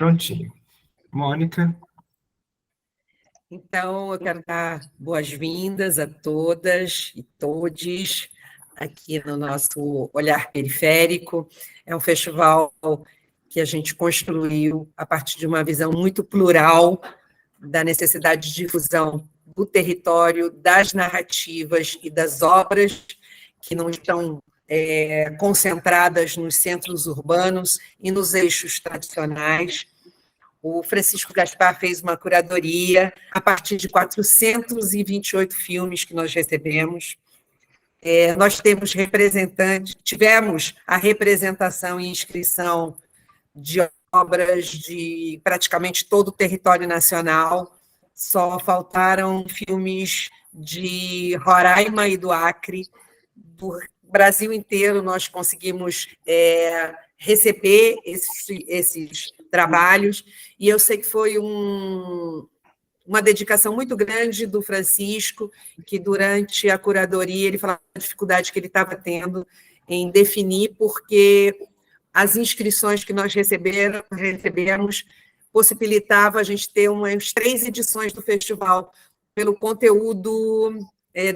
Prontinho. Mônica? Então, eu quero dar boas-vindas a todas e todes aqui no nosso Olhar Periférico. É um festival que a gente construiu a partir de uma visão muito plural da necessidade de difusão do território, das narrativas e das obras que não estão concentradas nos centros urbanos e nos eixos tradicionais. O Francisco Gaspar fez uma curadoria a partir de 428 filmes que nós recebemos. Nós tivemos a representação e inscrição de obras de praticamente todo o território nacional, só faltaram filmes de Roraima e do Acre. Do Brasil inteiro nós conseguimos receber esses trabalhos, e eu sei que foi uma dedicação muito grande do Francisco, que durante a curadoria ele falava da dificuldade que ele estava tendo em definir, porque as inscrições que nós recebemos possibilitava a gente ter umas 3 edições do festival, pelo conteúdo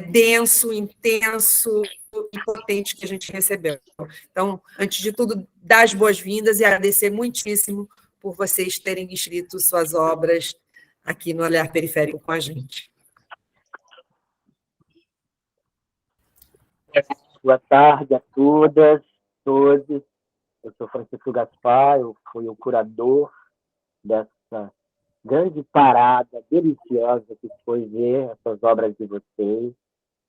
denso, intenso e potente que a gente recebeu. Então, antes de tudo, dar as boas-vindas e agradecer muitíssimo por vocês terem inscrito suas obras aqui no Olhar Periférico com a gente. Boa tarde a todas, todos. Eu sou Francisco Gaspar, eu fui o curador dessa grande parada deliciosa que foi ver essas obras de vocês.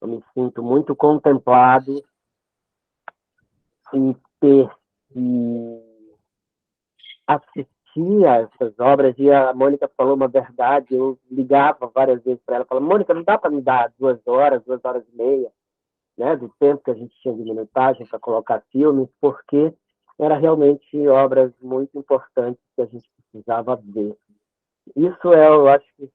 Eu me sinto muito contemplado em ter que assistir a essas obras, e a Mônica falou uma verdade, eu ligava várias vezes para ela, falava, Mônica, não dá para me dar 2 horas e meia, né, do tempo que a gente tinha de minutagem para colocar filmes, porque era realmente obras muito importantes que a gente precisava ver. Isso eu acho que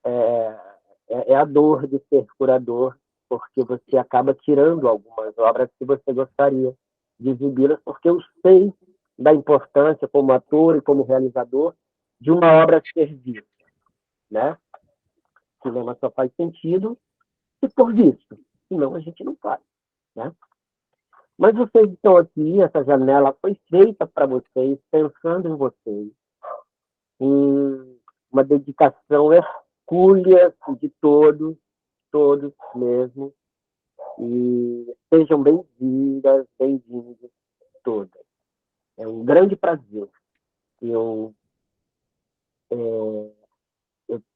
é a dor de ser curador, porque você acaba tirando algumas obras que você gostaria de exibi-las, porque eu sei da importância, como ator e como realizador, de uma obra ser vista, né? O cinema só faz sentido se for visto, senão a gente não faz, né? Mas vocês estão aqui, essa janela foi feita para vocês, pensando em vocês, em uma dedicação hercúlea de todos mesmo, e sejam bem-vindas, bem-vindos todas. É um grande prazer. Eu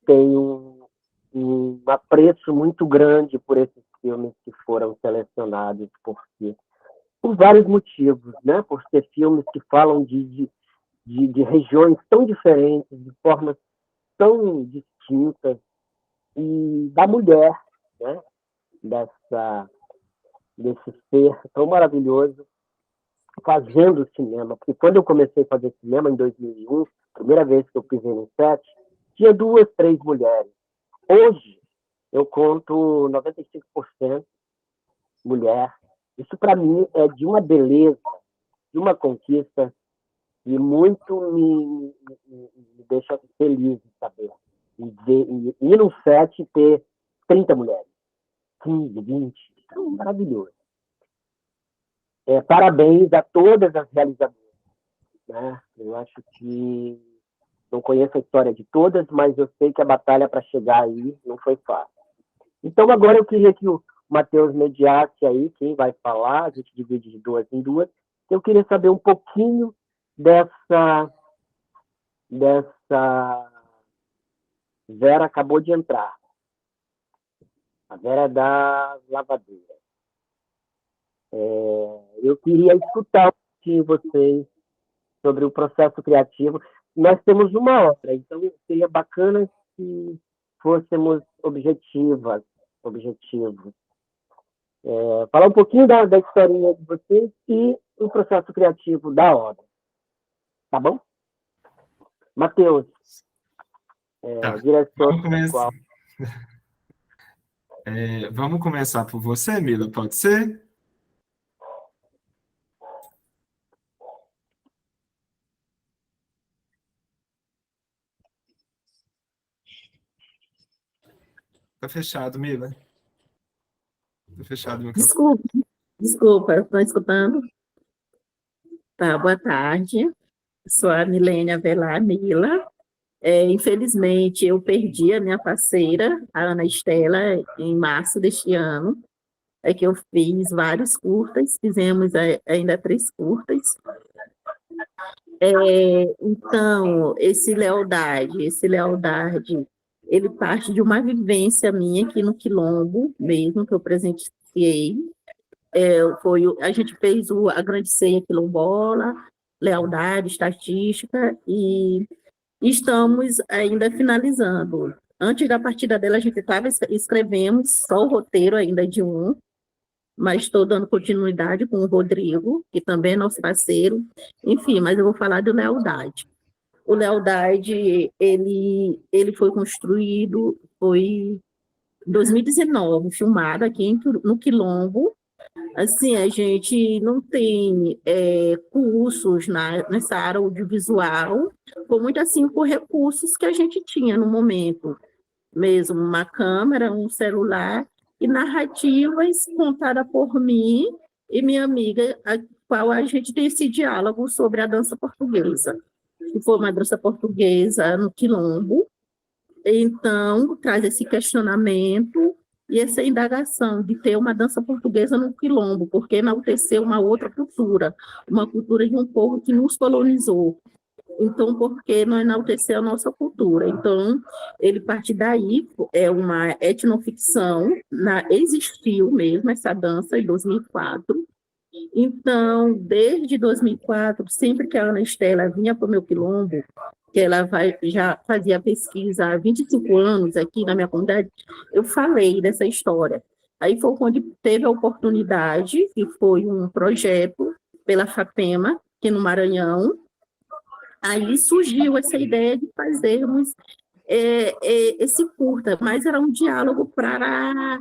tenho um apreço muito grande por esses filmes que foram selecionados, porque por vários motivos, né? Por ser filmes que falam de regiões tão diferentes, de formas tão distintas, e da mulher, né? Desse ser tão maravilhoso fazendo cinema. Porque quando eu comecei a fazer cinema, em 2001, primeira vez que eu pisei no set, tinha 2, 3 mulheres. Hoje, eu conto 95% mulher. Isso, para mim, é de uma beleza, de uma conquista, e muito me deixa feliz de saber. E ir no set e ter 30 mulheres, 15, 20, é maravilhoso. Parabéns a todas as realizadoras, né? Eu acho que não conheço a história de todas, mas eu sei que a batalha para chegar aí não foi fácil. Então, agora eu queria que o Matheus mediasse aí, quem vai falar, a gente divide de 2 em 2. Eu queria saber um pouquinho dessa Vera acabou de entrar. A Vera é da Lavadeira. Eu queria escutar um pouquinho vocês sobre o processo criativo. Nós temos 1 hora, então seria bacana se fôssemos objetivos. Falar um pouquinho da historinha de vocês e o processo criativo da obra. Tá bom? Matheus, diretor Vamos vamos começar por você, Mila, pode ser? Tá fechado, Mila. Tá fechado o microfone. Desculpa, estão escutando? Tá, boa tarde. Sou a Milene Avelar Mila. Infelizmente, eu perdi a minha parceira, a Ana Estela, em março deste ano. É que eu fiz vários curtas, fizemos ainda 3 curtas. Então, esse Lealdade, ele parte de uma vivência minha aqui no Quilombo, mesmo, que eu presenciei. A gente fez a Grande Ceia Quilombola, Lealdade, Estatística, e estamos ainda finalizando. Antes da partida dela, a gente escrevemos só o roteiro ainda de um, mas estou dando continuidade com o Rodrigo, que também é nosso parceiro. Enfim, mas eu vou falar do Lealdade. O Lealdade, ele foi construído, foi em 2019, filmado aqui no Quilombo. Assim, a gente não tem cursos nessa área audiovisual, foi muito assim por recursos que a gente tinha no momento, mesmo uma câmera, um celular, e narrativas contadas por mim e minha amiga, a qual a gente tem esse diálogo sobre a dança portuguesa, que foi uma dança portuguesa no Quilombo. Então, traz esse questionamento e essa indagação de ter uma dança portuguesa no Quilombo, porque enaltecer uma outra cultura, uma cultura de um povo que nos colonizou. Então, por que não enaltecer a nossa cultura? Então, ele parte daí, é uma etnoficção, existiu mesmo essa dança em 2004. Então, desde 2004, sempre que a Ana Estela vinha para o meu Quilombo, que ela já fazia pesquisa há 25 anos aqui na minha comunidade, eu falei dessa história. Aí foi quando teve a oportunidade, que foi um projeto pela FAPEMA, aqui no Maranhão. Aí surgiu essa ideia de fazermos esse curta, mas era um diálogo para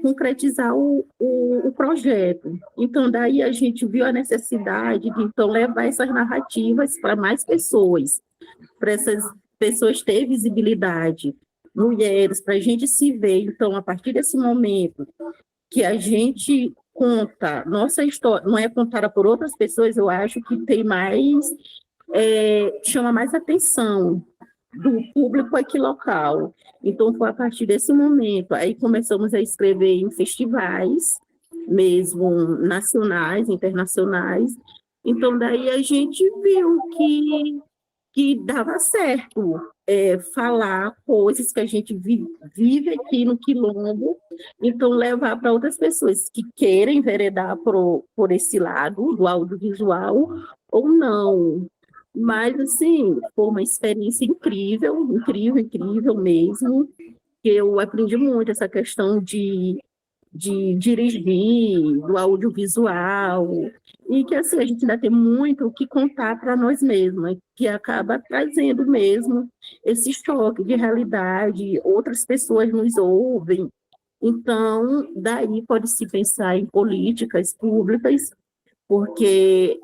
concretizar o projeto. Então, daí a gente viu a necessidade de, então, levar essas narrativas para mais pessoas, para essas pessoas terem visibilidade, mulheres, para a gente se ver. Então, a partir desse momento que a gente conta, nossa história não é contada por outras pessoas, eu acho que tem mais, chama mais atenção do público aqui local. Então, foi a partir desse momento, aí começamos a escrever em festivais, mesmo nacionais, internacionais. Então, daí a gente viu que dava certo falar coisas que a gente vive aqui no Quilombo, então levar para outras pessoas que querem enveredar por esse lado do audiovisual ou não. Mas, assim, foi uma experiência incrível, incrível, incrível mesmo, que eu aprendi muito essa questão de dirigir, do audiovisual, e que, assim, a gente ainda tem muito o que contar para nós mesmos, que acaba trazendo mesmo esse choque de realidade, outras pessoas nos ouvem. Então, daí pode-se pensar em políticas públicas, porque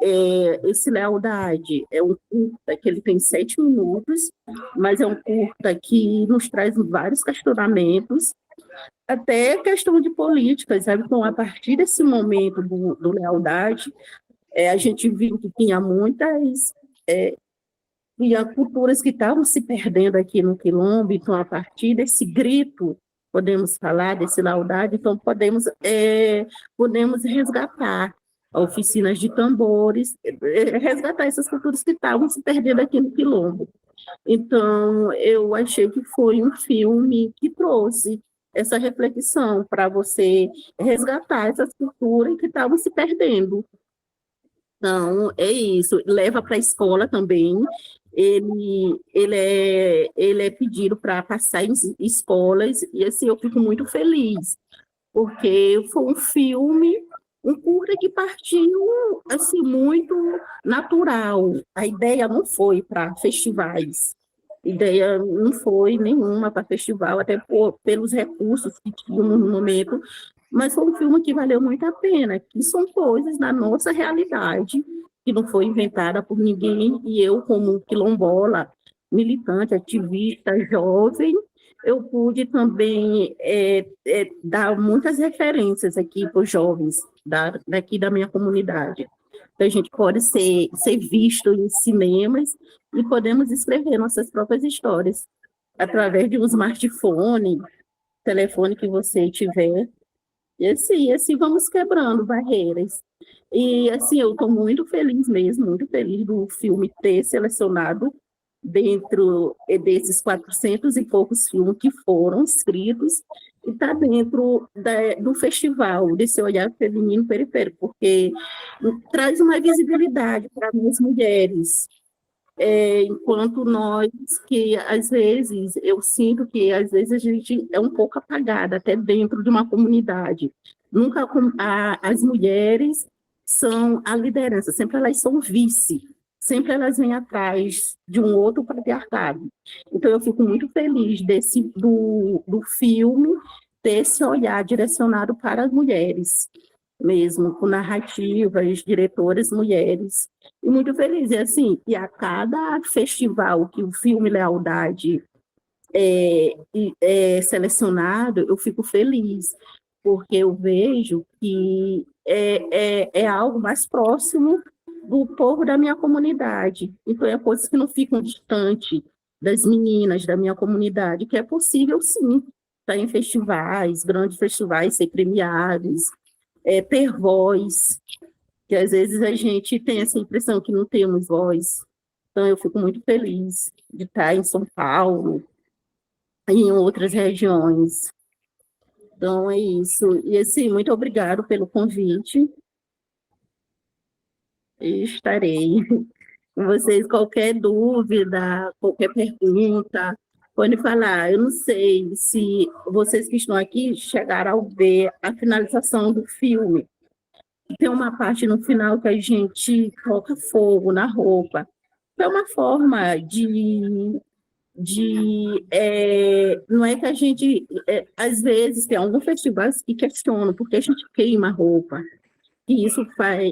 esse Lealdade é um curta que ele tem 7 minutos, mas é um curta que nos traz vários questionamentos, até questão de políticas, sabe? Então, a partir desse momento do Lealdade, a gente viu que tinha muitas tinha culturas que estavam se perdendo aqui no Quilombo, então, a partir desse grito, podemos falar desse Lealdade, então podemos resgatar oficinas de tambores, resgatar essas culturas que estavam se perdendo aqui no Quilombo. Então, eu achei que foi um filme que trouxe essa reflexão para você resgatar essas culturas que estavam se perdendo. Então, é isso. Leva para a escola também. Ele é pedido para passar em escolas, e assim, eu fico muito feliz, porque foi um filme, um curta que partiu assim, muito natural. A ideia não foi para festivais, a ideia não foi nenhuma para festival, até pelos recursos que tínhamos no momento, mas foi um filme que valeu muito a pena, que são coisas da nossa realidade, que não foi inventada por ninguém, e eu, como quilombola, militante, ativista, jovem, eu pude também dar muitas referências aqui para os jovens daqui da minha comunidade. Então, a gente pode ser visto em cinemas e podemos escrever nossas próprias histórias através de um smartphone, telefone que você tiver. E assim vamos quebrando barreiras. E assim, eu estou muito feliz mesmo, muito feliz do filme ter selecionado dentro desses 400 e poucos filmes que foram inscritos, e está dentro do festival, desse olhar feminino periférico, porque traz uma visibilidade para nós mulheres, enquanto nós, que às vezes, eu sinto que às vezes a gente é um pouco apagada, até dentro de uma comunidade. Nunca as mulheres são a liderança, sempre elas são vice, sempre elas vêm atrás de um outro patriarcado. Então, eu fico muito feliz do filme ter esse olhar direcionado para as mulheres, mesmo, com narrativas, diretoras mulheres, e muito feliz. E assim, e a cada festival que o filme Lealdade é selecionado, eu fico feliz, porque eu vejo que é algo mais próximo do povo da minha comunidade. Então, é coisas que não ficam distante das meninas da minha comunidade, que é possível, sim, estar em festivais, grandes festivais, ser premiados, ter voz, que às vezes a gente tem essa impressão que não temos voz. Então, eu fico muito feliz de estar em São Paulo e em outras regiões. Então, é isso. E, assim, muito obrigado pelo convite. E estarei com vocês. Qualquer dúvida, qualquer pergunta, pode falar. Eu não sei se vocês que estão aqui chegaram a ver a finalização do filme. Tem uma parte no final que a gente coloca fogo na roupa. É uma forma não é que a gente, às vezes, tem alguns festivais que questionam porque a gente queima a roupa, e isso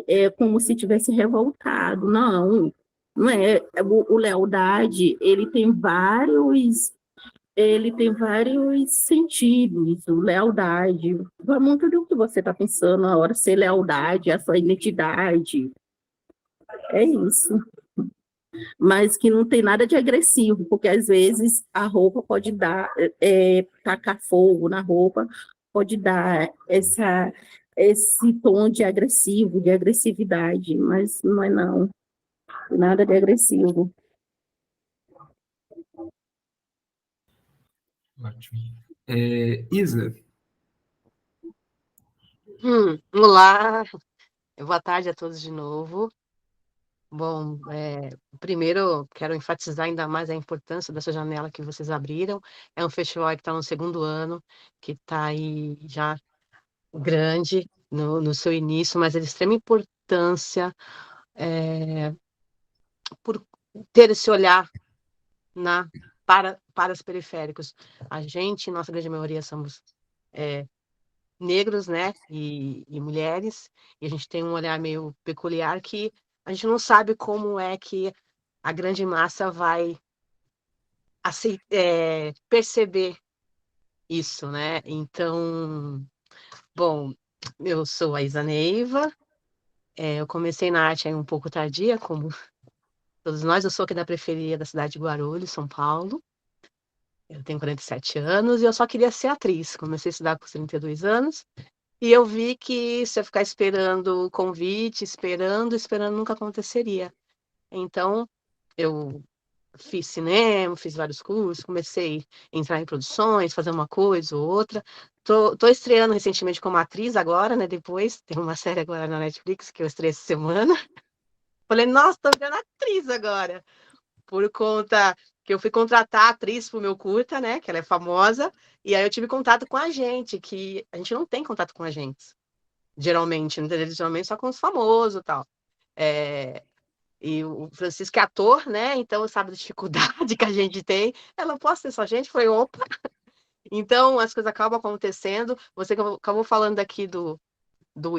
é como se tivesse revoltado. Não, não é. O Lealdade, ele tem vários sentidos. O lealdade, vai muito do que você está pensando na hora, ser lealdade, a sua identidade. É isso. Mas que não tem nada de agressivo, porque às vezes a roupa pode dar, tacar fogo na roupa, pode dar esse tom de agressivo, de agressividade, mas não é não. Nada de agressivo. Ótimo. Isa, Olá, boa tarde a todos de novo. Bom, primeiro quero enfatizar ainda mais a importância dessa janela que vocês abriram. É um festival que está no segundo ano, que está aí já grande no seu início, mas é de extrema importância por ter esse olhar para os periféricos. A gente, nossa grande maioria, somos negros, né, e mulheres, e a gente tem um olhar meio peculiar que a gente não sabe como é que a grande massa vai perceber isso, né? Então, bom, eu sou a Isa Neiva, eu comecei na arte aí um pouco tardia, como todos nós. Eu sou aqui da periferia da cidade de Guarulhos, São Paulo. Eu tenho 47 anos e eu só queria ser atriz. Comecei a estudar com 32 anos. E eu vi que se eu ficar esperando o convite, esperando, nunca aconteceria. Então, eu fiz cinema, fiz vários cursos, comecei a entrar em produções, fazer uma coisa ou outra. Tô estreando recentemente como atriz agora, né? Depois, tem uma série agora na Netflix que eu estreiei essa semana. Falei, nossa, tô virando atriz agora. Por conta que eu fui contratar a atriz pro meu curta, né? Que ela é famosa. E aí eu tive contato com a gente, que a gente não tem contato com agentes. Geralmente, geralmente só com os famosos e tal. E o Francisco é ator, né? Então sabe da dificuldade que a gente tem. Ela posso ser só gente? Foi opa! Então as coisas acabam acontecendo. Você acabou falando aqui do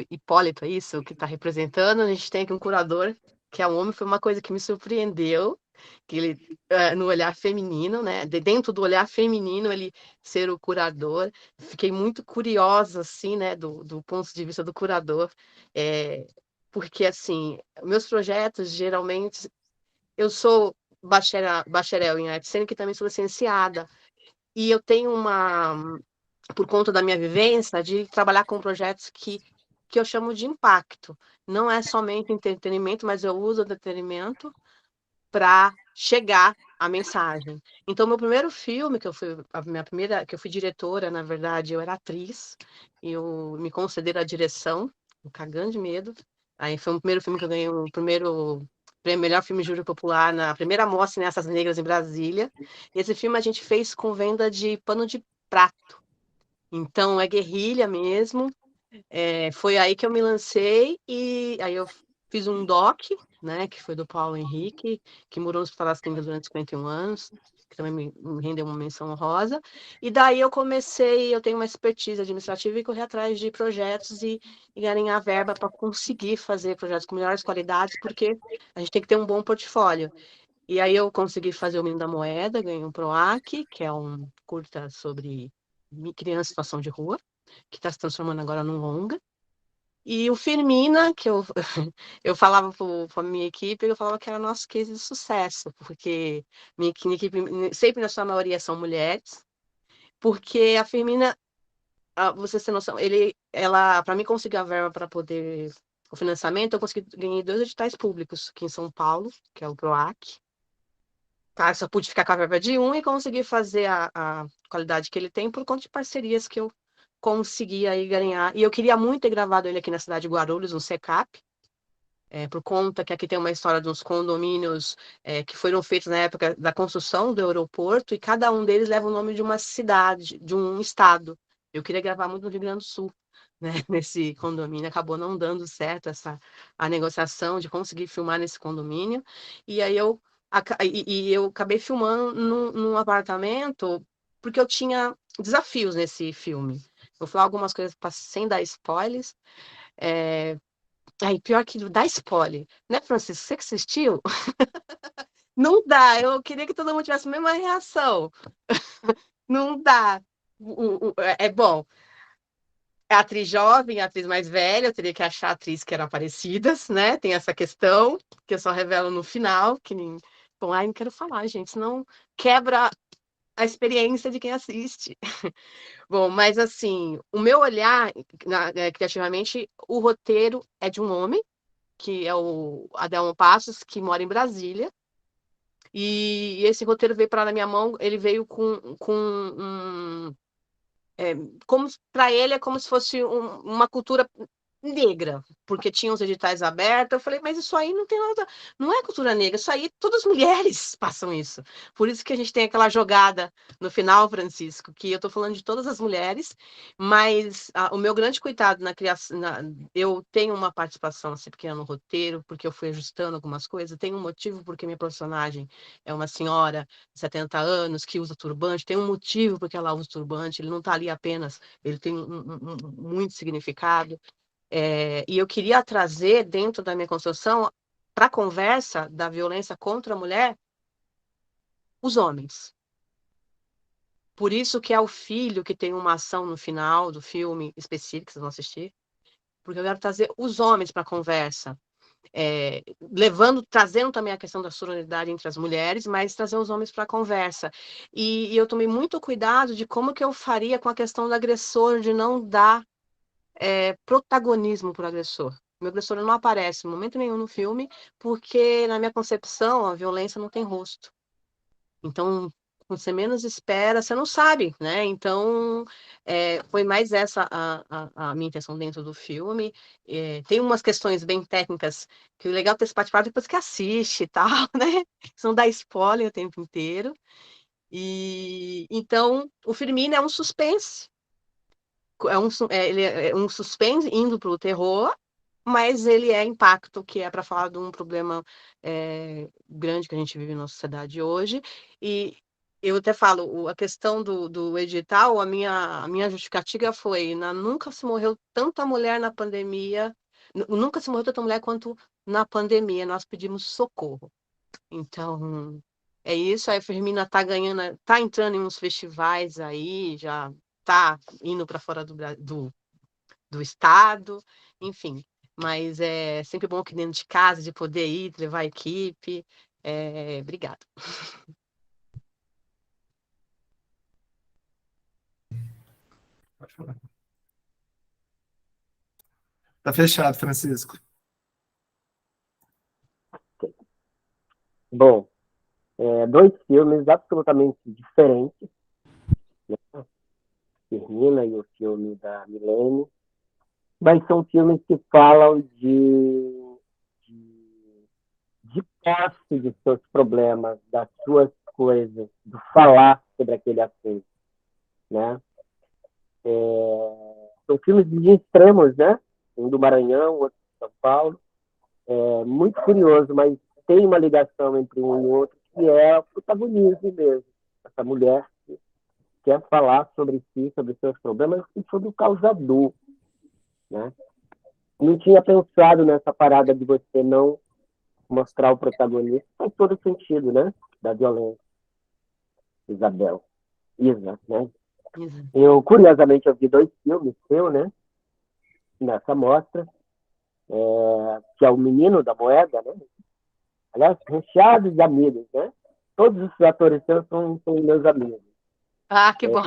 Hipólito, é isso? Que está representando. A gente tem aqui um curador, que é um homem, foi uma coisa que me surpreendeu. que ele, no olhar feminino, né? Dentro do olhar feminino, ele ser o curador. Fiquei muito curiosa, assim, né? Do ponto de vista do curador, porque, assim, meus projetos, geralmente, eu sou bacharel em arte cênica e também sou licenciada, e eu tenho por conta da minha vivência, de trabalhar com projetos que eu chamo de impacto. Não é somente entretenimento, mas eu uso o entretenimento para chegar a mensagem. Então, meu primeiro filme, que eu fui diretora, na verdade, eu era atriz, e me concederam a direção, o Cagando de Medo. Aí foi o primeiro filme que eu ganhei o primeiro prêmio melhor filme de júri popular na primeira mostra Nessas Negras em Brasília. E esse filme a gente fez com venda de pano de prato. Então, é guerrilha mesmo. Foi aí que eu me lancei, e aí eu fiz um doc, né, que foi do Paulo Henrique, que morou no Hospital das Clínicas durante 51 anos, que também me rendeu uma menção honrosa. E daí eu tenho uma expertise administrativa e corri atrás de projetos e ganhar verba para conseguir fazer projetos com melhores qualidades, porque a gente tem que ter um bom portfólio. E aí eu consegui fazer o Menino da Moeda, ganhei um PROAC, que é um curta sobre criança em situação de rua, que está se transformando agora num longa. E o Firmina, que eu falava para a minha equipe, eu falava que era nosso case de sucesso, porque minha equipe, sempre na sua maioria, são mulheres, porque a Firmina, você tem noção, ela, para mim conseguir a verba para poder o financiamento, eu ganhei 2 editais públicos aqui em São Paulo, que é o PROAC. Tá, só pude ficar com a verba de um e conseguir fazer a qualidade que ele tem por conta de parcerias que eu consegui aí ganhar. E eu queria muito ter gravado ele aqui na cidade de Guarulhos, no SECAP, por conta que aqui tem uma história de uns condomínios que foram feitos na época da construção do aeroporto, e cada um deles leva o nome de uma cidade, de um estado. Eu queria gravar muito no Rio Grande do Sul, né, nesse condomínio. Acabou não dando certo a negociação de conseguir filmar nesse condomínio. E aí eu acabei filmando num apartamento, porque eu tinha desafios nesse filme. Vou falar algumas coisas sem dar spoilers. Pior que dá spoiler, né, Francisco? Você que assistiu? Não dá. Eu queria que todo mundo tivesse a mesma reação. Não dá. É bom. É atriz jovem, atriz mais velha, eu teria que achar atriz que eram parecidas, né? Tem essa questão, que eu só revelo no final, que nem. Bom, não quero falar, gente, senão quebra a experiência de quem assiste. Bom, mas assim, o meu olhar, criativamente, o roteiro é de um homem, que é o Adelmo Passos, que mora em Brasília. E esse roteiro veio para na minha mão, ele veio com como para ele é como se fosse uma cultura negra, porque tinha os editais abertos. Eu falei, mas isso aí não tem nada, não é cultura negra, isso aí todas as mulheres passam isso. Por isso que a gente tem aquela jogada no final, Francisco, que eu estou falando de todas as mulheres, mas o meu grande cuidado na criação, eu tenho uma participação assim, pequena no roteiro, porque eu fui ajustando algumas coisas, tem um motivo porque minha personagem é uma senhora de 70 anos que usa turbante, tem um motivo porque ela usa turbante, ele não está ali apenas, ele tem muito significado. E eu queria trazer dentro da minha construção, para a conversa da violência contra a mulher, os homens. Por isso que é o filho que tem uma ação no final do filme específico, que vocês vão assistir, porque eu quero trazer os homens para a conversa, trazendo também a questão da sororidade entre as mulheres, mas trazer os homens para a conversa. E eu tomei muito cuidado de como que eu faria com a questão do agressor, de não dar protagonismo para o agressor. O meu agressor não aparece em momento nenhum no filme, porque, na minha concepção, a violência não tem rosto. Então, quando você menos espera, você não sabe, né? Então, foi mais essa a minha intenção dentro do filme. Tem umas questões bem técnicas, que o legal é ter esse participado depois que assiste e tal, né? Você não dá spoiler o tempo inteiro. Então, o Firmino é um suspense, ele é um suspense indo para o terror, mas ele é impacto, que é para falar de um problema grande que a gente vive na sociedade hoje. E eu até falo, a questão do edital, a minha justificativa foi, nunca se morreu tanta mulher na pandemia, nunca se morreu tanta mulher quanto na pandemia, nós pedimos socorro. Então, é isso. Aí a Firmina tá ganhando, tá entrando em uns festivais aí, já tá indo para fora do estado, enfim. Mas é sempre bom aqui dentro de casa, de poder ir, levar a equipe. Obrigada. Pode falar. Tá fechado, Francisco. Bom, dois filmes absolutamente diferentes, né? Firmina e o filme da Milene, mas são filmes que falam de posse de seus problemas, das suas coisas, do falar sobre aquele assunto, né? São filmes de extremos, né? Um do Maranhão, outro de São Paulo. Muito curioso, mas tem uma ligação entre um e outro, que é o protagonismo mesmo. Essa mulher que quer falar sobre si, sobre seus problemas e sobre o causador, né? Não tinha pensado nessa parada de você não mostrar o protagonista, faz todo sentido, né? Da violência. Isa, né? Isa. Curiosamente, eu vi dois filmes seu, né? Nessa mostra, que é O Menino da Moeda, né? Aliás, recheados de amigos, né? Todos os atores seus são meus amigos. Ah, que bom.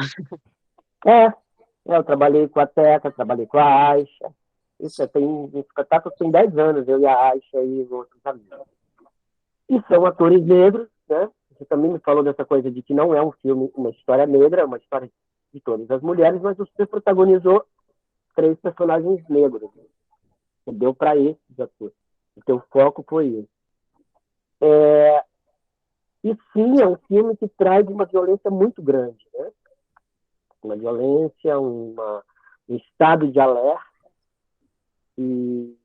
Eu trabalhei com a Teca, trabalhei com a Aixa. Isso esse espetáculo tem 10 anos, eu e a Aixa e outros amigos. E são atores negros, né? Você também me falou dessa coisa de que não é um filme, uma história negra, é uma história de todas as mulheres, mas você protagonizou 3 personagens negros. Você deu para esses atores. O teu foco foi isso. E sim, é um filme que traz uma violência muito grande, né? Uma violência, um estado de alerta. E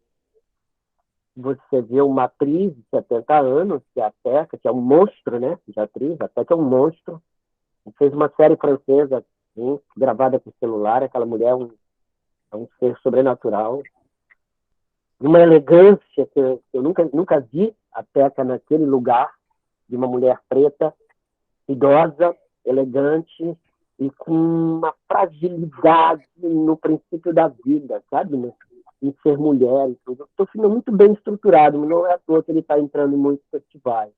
você vê uma atriz de 70 anos, que é a Teca, que é um monstro, né? De atriz, a Teca é um monstro. Fez uma série francesa, assim, gravada com celular. Aquela mulher é um ser sobrenatural. Uma elegância que eu nunca vi a Teca naquele lugar, de uma mulher preta, idosa, elegante e com uma fragilidade no princípio da vida, sabe? Em ser mulher e tudo. O filme é muito bem estruturado, não é à toa que ele está entrando em muitos festivais.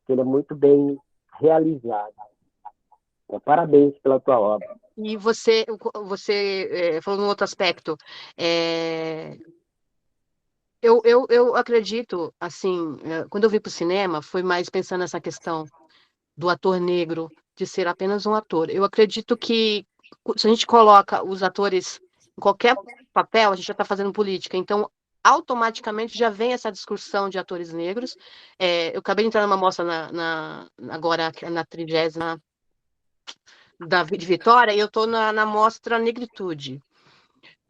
Ele é muito bem realizado. Parabéns pela tua obra. E você falou num outro aspecto. Eu acredito, assim, quando eu vi para o cinema, foi mais pensando nessa questão do ator negro, de ser apenas um ator. Eu acredito que se a gente coloca os atores em qualquer papel, a gente já está fazendo política. Então, automaticamente já vem essa discussão de atores negros. Eu acabei de entrar numa mostra agora na 30ª de Vitória, e eu estou na mostra Negritude.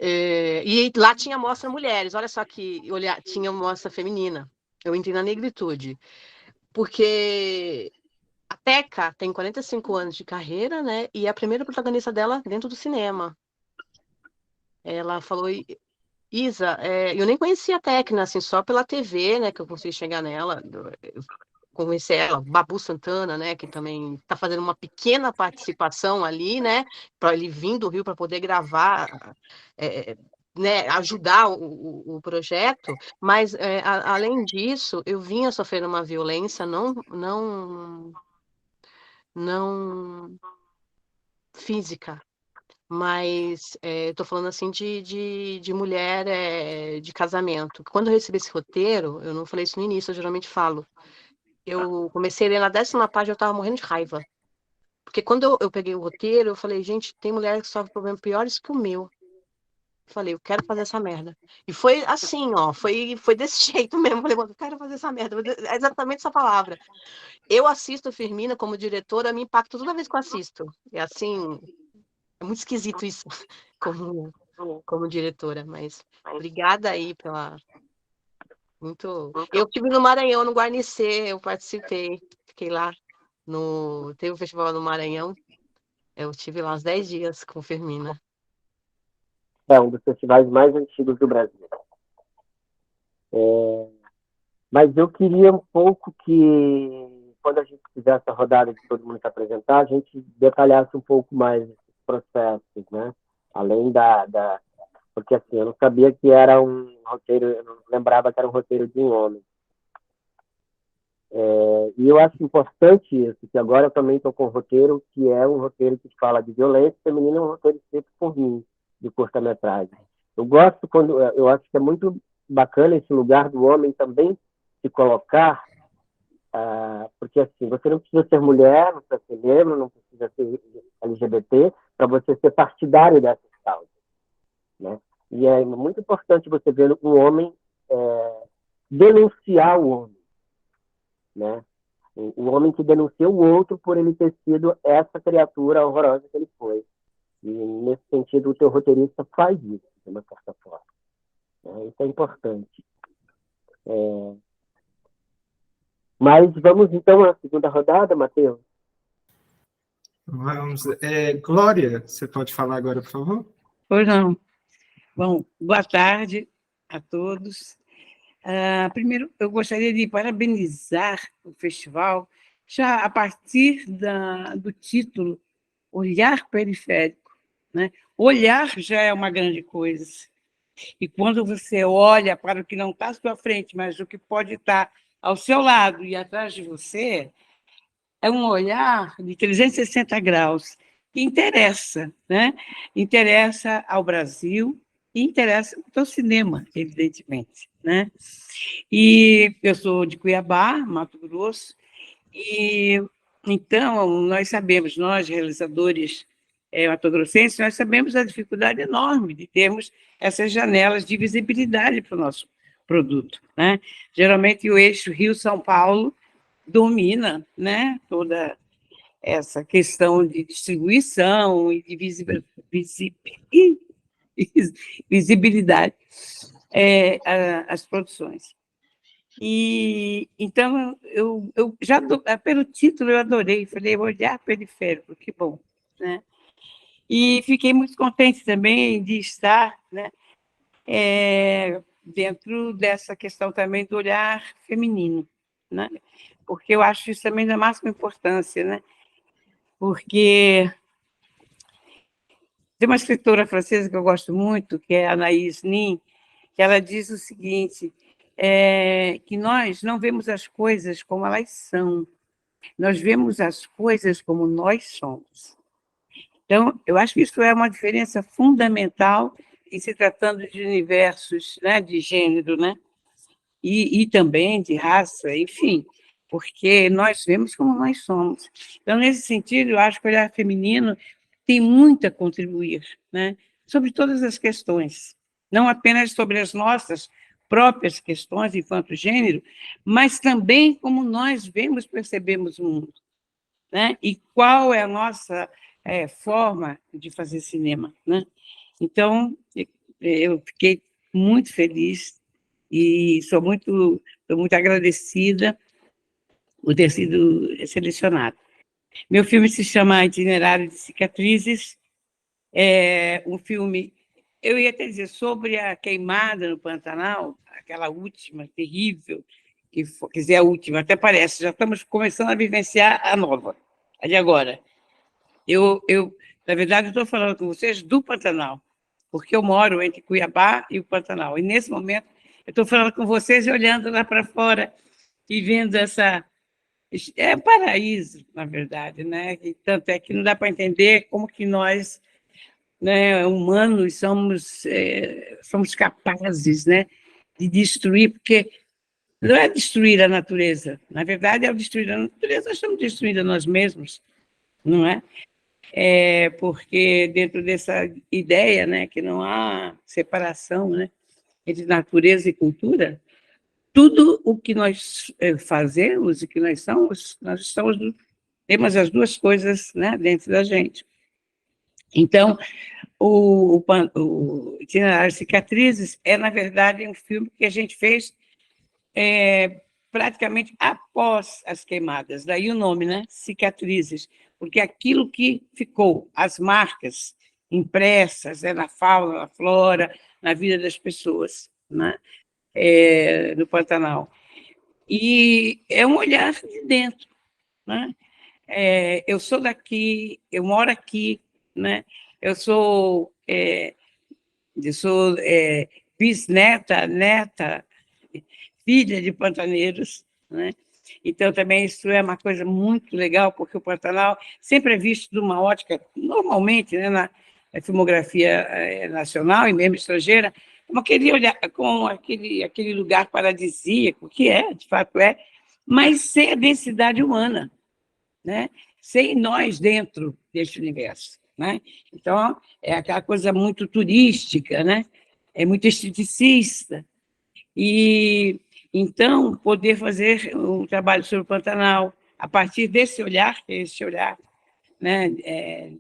E lá tinha mostra mulheres, olha só que tinha mostra feminina. Eu entrei na Negritude, porque a Teca tem 45 anos de carreira, né? E é a primeira protagonista dela dentro do cinema. Ela falou, Isa, eu nem conhecia a Teca, assim, só pela TV, né? Que eu consegui chegar nela. Eu conheci ela, Babu Santana, né? Que também está fazendo uma pequena participação ali, né? Para ele vir do Rio para poder gravar, né? Ajudar o projeto. Mas além disso, eu vinha sofrendo uma violência, não física, mas estou falando assim de mulher de casamento. Quando eu recebi esse roteiro, eu não falei isso no início, eu geralmente falo. Eu comecei a ler na 10ª página, eu estava morrendo de raiva. Porque quando eu peguei o roteiro, eu falei, gente, tem mulher que sofre problemas piores que o meu. Eu falei, eu quero fazer essa merda. E foi assim, ó, foi desse jeito mesmo. Eu falei, eu quero fazer essa merda. É exatamente essa palavra. Eu assisto a Firmina como diretora, me impacta toda vez que eu assisto. É assim, é muito esquisito isso como diretora, mas obrigada aí pela. Muito. Eu estive no Maranhão, no Guarnicê, eu participei, fiquei lá teve um festival no Maranhão, eu estive lá uns 10 dias com Firmina. É um dos festivais mais antigos do Brasil. Mas eu queria um pouco que, quando a gente fizer essa rodada de todo mundo se apresentar, a gente detalhasse um pouco mais esses processos, né? Além porque assim, eu não sabia que era um roteiro, eu não lembrava que era um roteiro de um homem. E eu acho importante isso, que agora eu também estou com um roteiro que é um roteiro que fala de violência feminina, é um roteiro escrito por mim, de curta-metragem. Eu acho que é muito bacana esse lugar do homem também se colocar, porque assim, você não precisa ser mulher, não precisa ser negro, não precisa ser LGBT, para você ser partidário dessas causas, né? E é muito importante você ver um homem denunciar o homem, né? O homem que denuncia o outro por ele ter sido essa criatura horrorosa que ele foi. E, nesse sentido, o teu roteirista faz isso, de uma certa forma. Isso é importante. Mas vamos, então, à segunda rodada, Matheus? Vamos. Glória, você pode falar agora, por favor? Pois não. Bom, boa tarde a todos. Primeiro, eu gostaria de parabenizar o festival, já a partir do título Olhar Periférico, né? Olhar já é uma grande coisa. E quando você olha para o que não está à sua frente, mas o que pode estar ao seu lado e atrás de você, é um olhar de 360 graus que interessa, né? Interessa ao Brasil e interessa ao cinema, evidentemente, né? E eu sou de Cuiabá, Mato Grosso, e então nós sabemos, nós realizadores matogrossenses, nós sabemos a dificuldade enorme de termos essas janelas de visibilidade para o nosso produto, né? Geralmente o eixo Rio-São Paulo domina, né, toda essa questão de distribuição e de visibilidade às produções. E então eu já pelo título eu adorei, falei olhar periférico, que bom, né? E fiquei muito contente também de estar, né, dentro dessa questão também do olhar feminino, né? Porque eu acho isso também da máxima importância, né? Porque tem uma escritora francesa que eu gosto muito, que é a Anaïs Nin, que ela diz o seguinte, que nós não vemos as coisas como elas são, nós vemos as coisas como nós somos. Então, eu acho que isso é uma diferença fundamental em se tratando de universos, né, de gênero, né? E também de raça, enfim, porque nós vemos como nós somos. Então, nesse sentido, eu acho que o olhar feminino tem muito a contribuir, né, sobre todas as questões, não apenas sobre as nossas próprias questões enquanto gênero, mas também como nós vemos, percebemos o mundo, né, e qual é a nossa forma de fazer cinema, né? Então, eu fiquei muito feliz e sou muito agradecida por ter sido selecionada. Meu filme se chama Itinerário de Cicatrizes, é um filme, eu ia até dizer, sobre a queimada no Pantanal, aquela última, terrível, quer dizer, a última, até parece, já estamos começando a vivenciar a nova, a de agora. Na verdade, estou falando com vocês do Pantanal, porque eu moro entre Cuiabá e o Pantanal, e nesse momento eu estou falando com vocês e olhando lá para fora e vendo essa... É um paraíso, na verdade, né? E tanto é que não dá para entender como que nós, né, humanos, somos capazes, né, de destruir, porque não é destruir a natureza, na verdade, ao destruir a natureza, nós estamos destruindo a nós mesmos, não é? Porque dentro dessa ideia, né, que não há separação, né, entre natureza e cultura, tudo o que nós fazemos e que nós somos, temos as duas coisas, né, dentro da gente. Então, o Itinerário de Cicatrizes na verdade, um filme que a gente fez praticamente após as queimadas, daí o nome, né? Cicatrizes, porque aquilo que ficou, as marcas impressas na fauna, na flora, na vida das pessoas, né? No Pantanal. E é um olhar de dentro, né? Eu sou daqui, eu moro aqui, né? Eu sou, bisneta, neta, filha de pantaneiros, né? Então, também isso é uma coisa muito legal, porque o Pantanal sempre é visto de uma ótica, normalmente, né, na filmografia nacional e mesmo estrangeira, com aquele lugar paradisíaco, que de fato mas sem a densidade humana, né? Sem nós dentro deste universo, né? Então, é aquela coisa muito turística, né? É muito esteticista. E, então, poder fazer um trabalho sobre o Pantanal, a partir desse olhar, que é esse olhar, né,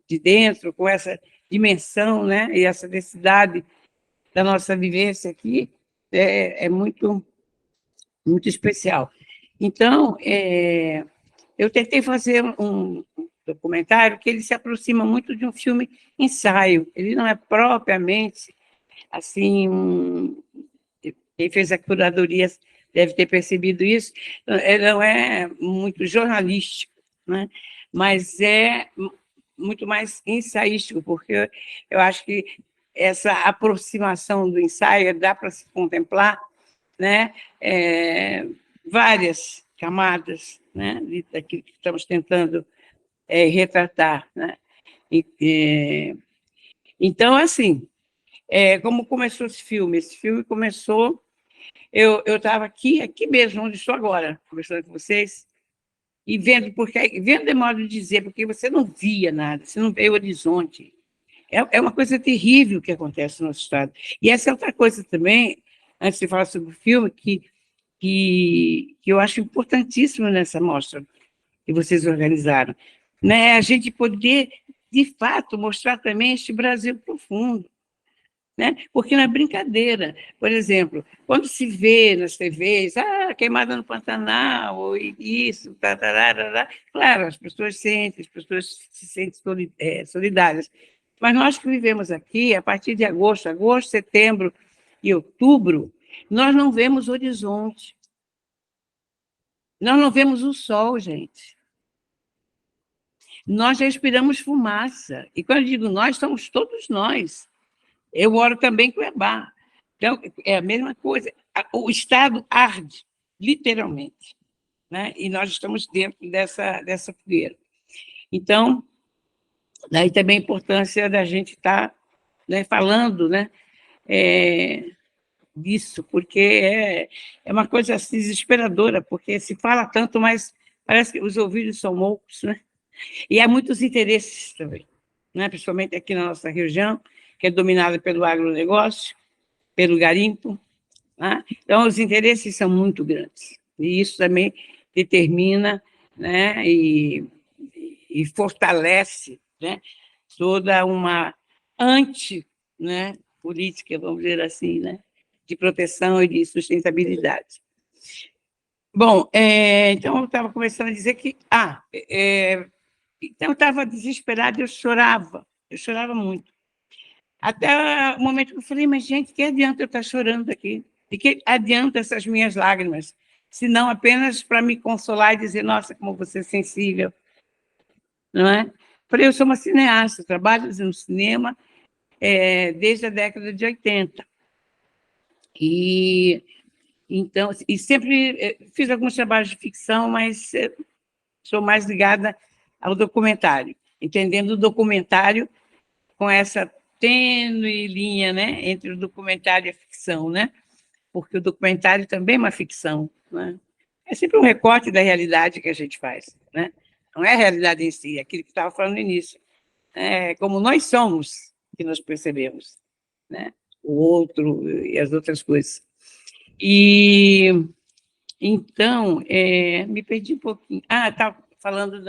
de dentro, com essa dimensão, né, e essa densidade da nossa vivência aqui, é muito, muito especial. Então, eu tentei fazer um documentário que ele se aproxima muito de um filme ensaio. Ele não é propriamente assim quem fez a curadoria deve ter percebido isso. Ele não é muito jornalístico, né? Mas é muito mais ensaístico, porque eu acho que essa aproximação do ensaio dá para se contemplar, né? Várias camadas, né, daquilo que estamos tentando retratar, né? Então, assim, como começou esse filme? Esse filme começou... Eu estava aqui mesmo, onde estou agora, conversando com vocês, e vendo é modo de dizer, porque você não via nada, você não vê o horizonte. É uma coisa terrível que acontece no nosso estado. E essa é outra coisa também, antes de falar sobre o filme, que eu acho importantíssimo nessa mostra que vocês organizaram, né? A gente poder, de fato, mostrar também este Brasil profundo, né? Porque não é brincadeira. Por exemplo, quando se vê nas TVs, queimada no Pantanal, ou isso, claro, as pessoas se sentem solidárias. Mas nós que vivemos aqui, a partir de agosto, setembro e outubro, nós não vemos horizonte. Nós não vemos o sol, gente. Nós respiramos fumaça. E quando eu digo nós, somos todos nós. Eu moro também em Cuiabá. Então, é a mesma coisa. O Estado arde, literalmente, né? E nós estamos dentro dessa fogueira. Então, daí também a importância da gente estar, né, falando, né, disso, porque é uma coisa assim, desesperadora, porque se fala tanto, mas parece que os ouvidos são moucos, né? E há muitos interesses também, né? Principalmente aqui na nossa região, que é dominada pelo agronegócio, pelo garimpo, né? Então, os interesses são muito grandes, e isso também determina, né, e fortalece, né, toda uma né, política, vamos dizer assim, né, de proteção e de sustentabilidade. Bom, então eu estava começando a dizer que... então eu estava desesperada, eu chorava muito. Até o momento que eu falei, mas, gente, que adianta eu estar chorando aqui? De que adianta essas minhas lágrimas? Se não apenas para me consolar e dizer, nossa, como você é sensível. Não é? Falei, eu sou uma cineasta, trabalho no cinema desde a década de 80. Então, e sempre fiz alguns trabalhos de ficção, mas sou mais ligada ao documentário, entendendo o documentário com essa tênue linha, né, entre o documentário e a ficção, né? Porque o documentário também é uma ficção, né? É sempre um recorte da realidade que a gente faz, né? Não é a realidade em si, é aquilo que estava falando no início. É como nós somos que nós percebemos, né? O outro e as outras coisas. E então, me perdi um pouquinho. Estava falando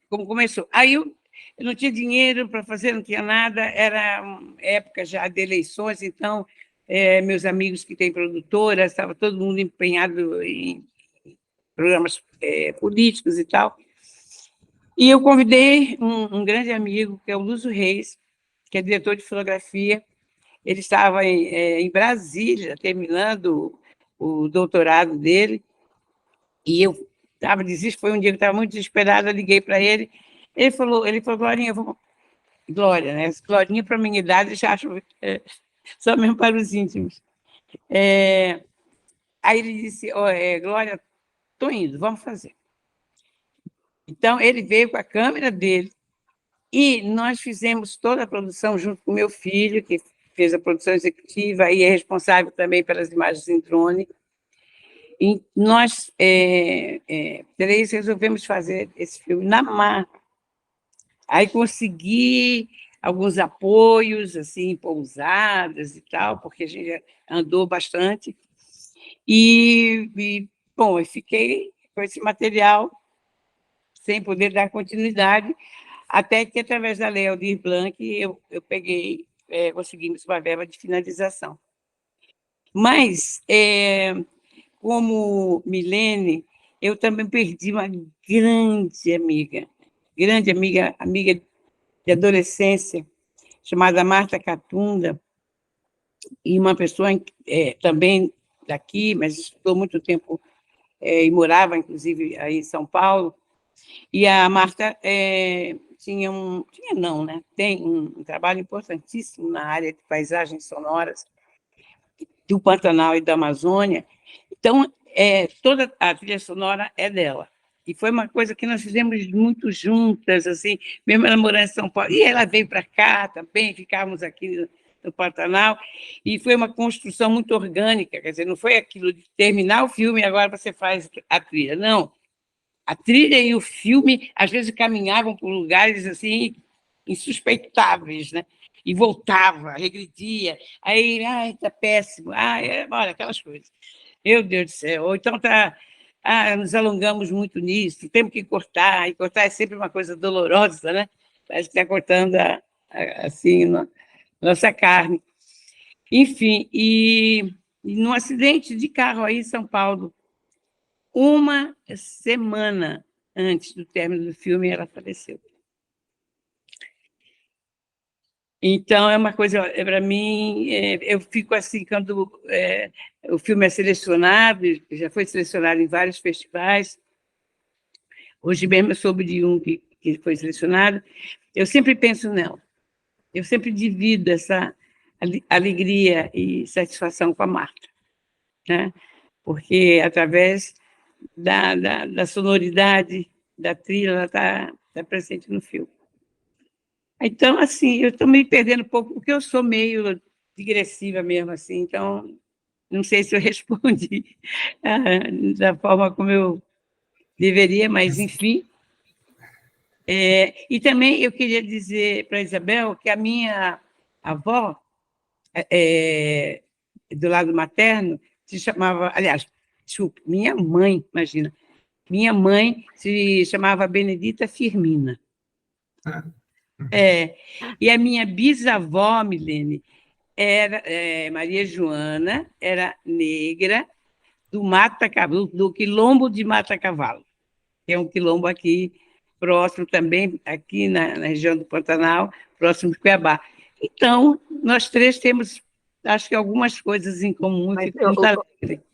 como começou. Aí eu não tinha dinheiro para fazer, não tinha nada, era época já de eleições, então meus amigos que têm produtora, estava todo mundo empenhado em programas políticos e tal. E eu convidei um grande amigo, que é o Lúcio Reis, que é diretor de fotografia. Ele estava em Brasília, terminando o doutorado dele, E eu estava desesperada, foi um dia que eu estava muito desesperada, liguei para ele, ele falou, Glorinha, vamos... Glória, né? Glorinha, para a minha idade, já acho só mesmo para os íntimos. Aí ele disse, Glória, estou indo, vamos fazer. Então, ele veio com a câmera dele e nós fizemos toda a produção junto com meu filho, que fez a produção executiva e é responsável também pelas imagens em drone. E nós, três, resolvemos fazer esse filme na mar. Aí consegui alguns apoios, assim, pousadas e tal, porque a gente andou bastante. Bom, eu fiquei com esse material sem poder dar continuidade, até que, através da Lei Aldir Blanc, eu peguei, conseguimos uma verba de finalização. Mas, como Milene, eu também perdi uma grande amiga de adolescência, chamada Marta Catunda, e uma pessoa também daqui, mas estudou muito tempo e morava, inclusive, aí em São Paulo. E a Marta tem um trabalho importantíssimo na área de paisagens sonoras do Pantanal e da Amazônia. Então, toda a trilha sonora é dela. E foi uma coisa que nós fizemos muito juntas, assim, mesmo ela morando em São Paulo. E ela veio para cá também, ficávamos aqui no Pantanal, e foi uma construção muito orgânica, quer dizer, não foi aquilo de terminar o filme e agora você faz a trilha, não. A trilha e o filme, às vezes, caminhavam por lugares assim insuspeitáveis, né? E voltava, regredia, aí, está péssimo, olha, aquelas coisas. Meu Deus do céu, ou então nos alongamos muito nisso, temos que cortar, e cortar é sempre uma coisa dolorosa, né? Parece que está cortando assim, nossa carne. Enfim, e num acidente de carro aí em São Paulo, uma semana antes do término do filme, ela faleceu. Então, é uma coisa, para mim, eu fico assim, quando o filme é selecionado, já foi selecionado em vários festivais, hoje mesmo eu soube de um que foi selecionado, eu sempre penso nela, eu sempre divido essa alegria e satisfação com a Marta, né? Porque, através da sonoridade da trilha, ela está presente no filme. Então, assim, eu estou me perdendo um pouco, porque eu sou meio digressiva mesmo, assim, então, não sei se eu respondi da forma como eu deveria, mas, enfim. E também eu queria dizer para a Isabel que a minha avó, do lado materno, se chamava, aliás, desculpe, minha mãe, imagina, minha mãe se chamava Benedita Firmina. E a minha bisavó, Milene, era Maria Joana, era negra do quilombo de Mata Cavalo, que é um quilombo aqui próximo também, aqui na região do Pantanal, próximo de Cuiabá. Então, nós três temos, acho que, algumas coisas em comum.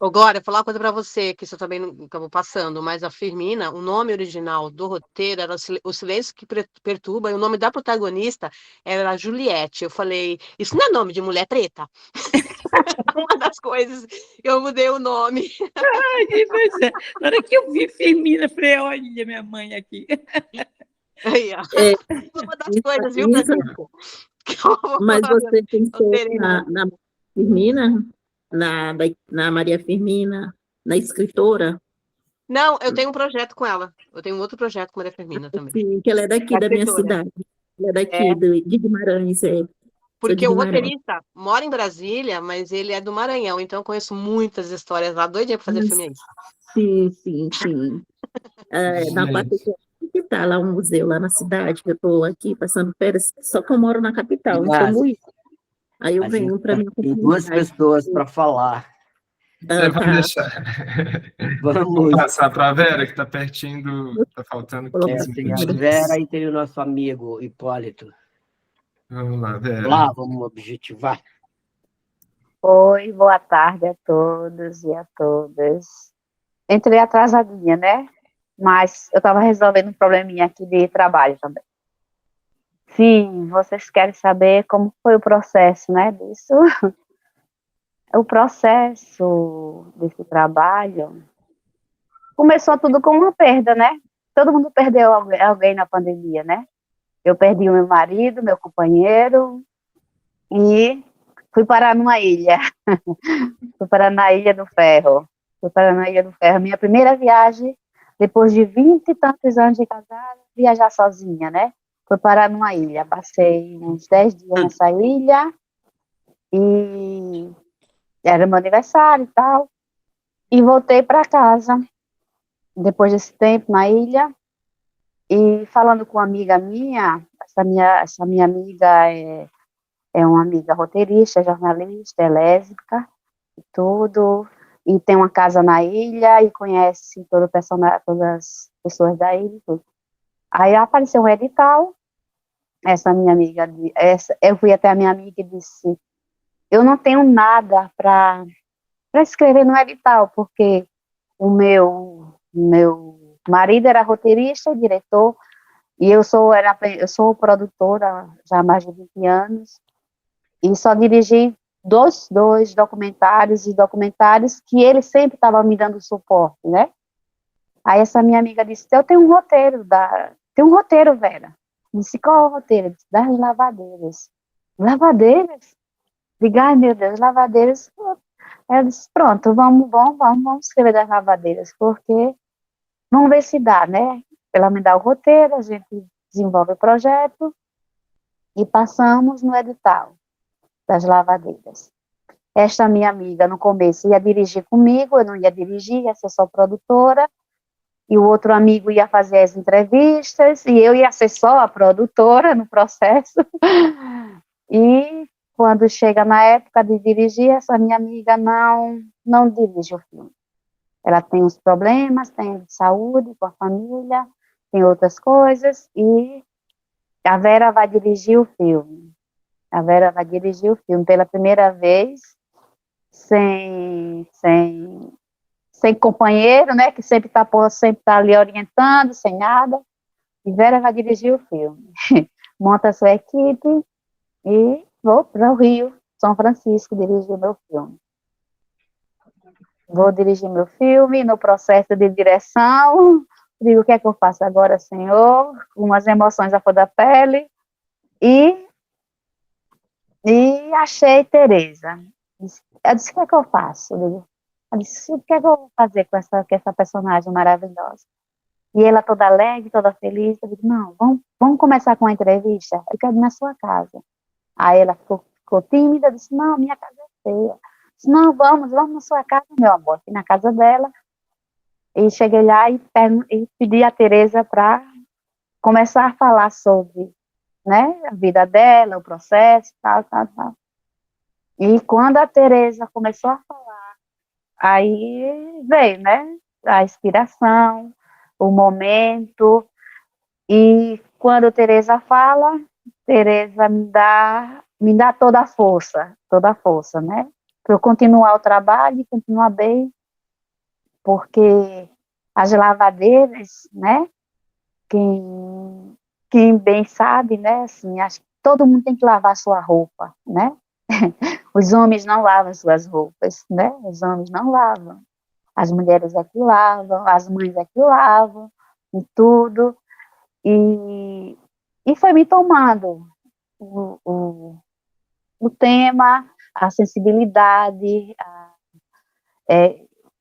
Glória, falar uma coisa para você, que isso eu também não acabou passando, mas a Firmina, o nome original do roteiro era O Silêncio que Perturba, e o nome da protagonista era Juliette. Eu falei, isso não é nome de mulher preta? Uma das coisas, eu mudei o nome. Pois é. Na hora que eu vi Firmina, falei, olha minha mãe aqui. Aí, ó. Uma das coisas, viu, Francisco? Mas você pensou na Firmina, na Maria Firmina, na escritora? Não, eu tenho um projeto com ela. Eu tenho um outro projeto com a Maria Firmina também. Sim, que ela é daqui da minha cidade. Ela é daqui, de Guimarães. Porque o roteirista mora em Brasília, mas ele é do Maranhão, então eu conheço muitas histórias lá. Doidinha para fazer filme aí. Sim. Na parte que está lá um museu lá na cidade, que eu estou aqui passando férias, só que eu moro na capital, em Cambuí. Aí eu venho para mim. Tem duas pessoas para falar. Vamos deixar. Vamos passar para a Vera, que está pertinho está faltando 15 minutos. Tem a Vera e tem o nosso amigo Hipólito. Vamos lá, Vera. Lá, vamos objetivar. Oi, boa tarde a todos e a todas. entrei atrasadinha, né? Mas eu estava resolvendo um probleminha aqui de trabalho também. Sim, vocês querem saber como foi o processo, né, disso? O processo desse trabalho começou tudo com uma perda, né? Todo mundo perdeu alguém na pandemia, né? Eu perdi o meu marido, meu companheiro, e fui parar numa ilha. Fui parar na Ilha do Ferro. Fui parar na Ilha do Ferro. Minha primeira viagem, depois de 20 e tantos anos de casada, viajar sozinha, né? Fui parar numa ilha. Passei uns 10 dias nessa ilha, e era meu aniversário e tal. E voltei para casa, depois desse tempo na ilha, e falando com uma amiga minha, essa minha amiga é uma amiga roteirista, jornalista, é lésbica, e tudo, e tem uma casa na ilha, e conhece todas as pessoas da ilha e tudo. Aí apareceu um edital, eu fui até a minha amiga e disse, eu não tenho nada para escrever no edital, porque o meu marido era roteirista, diretor, e eu sou produtora já há mais de 20 anos, e só dirigi dois documentários que ele sempre estava me dando suporte, né? Aí essa minha amiga disse, eu tenho um roteiro, Vera. Eu disse, qual é o roteiro? Eu disse, das lavadeiras. Lavadeiras? Diga, ai meu Deus, lavadeiras. Aí eu disse, pronto, vamos escrever das lavadeiras, porque vamos ver se dá, né? Ela me dá o roteiro, a gente desenvolve o projeto e passamos no edital das lavadeiras. Esta minha amiga, no começo, ia dirigir comigo, eu não ia dirigir, ia ser só produtora, e o outro amigo ia fazer as entrevistas, e eu ia ser só a produtora no processo. E quando chega na época de dirigir, essa minha amiga não dirige o filme. Ela tem uns problemas, tem de saúde com a família, tem outras coisas, e a Vera vai dirigir o filme. A Vera vai dirigir o filme pela primeira vez, sem companheiro, né, que sempre tá ali orientando, sem nada, e Vera vai dirigir o filme. Monta a sua equipe e vou para o Rio, São Francisco, dirigir meu filme. Vou dirigir meu filme, no processo de direção, digo, o que é que eu faço agora, Senhor? Umas emoções à flor da pele, e achei Tereza. Eu disse, o que é que eu faço? Eu disse, o que é que eu vou fazer com essa personagem maravilhosa? E ela toda alegre, toda feliz, eu disse, não, vamos começar com a entrevista, eu quero ir na sua casa. Aí ela ficou tímida, disse, não, minha casa é feia. Eu disse, não, vamos na sua casa, meu amor. Fui na casa dela, e cheguei lá e pedi a Tereza para começar a falar sobre, né, a vida dela, o processo, tal. E quando a Tereza começou a falar, aí veio, né, a inspiração, o momento, e quando a Tereza fala, Tereza me dá toda a força, né, para eu continuar o trabalho e continuar bem, porque as lavadeiras, né, quem bem sabe, né, assim, acho que todo mundo tem que lavar sua roupa, né, os homens não lavam suas roupas, né, os homens não lavam, as mulheres é que lavam, as mães é que lavam, e tudo, e foi me tomando o tema, a sensibilidade,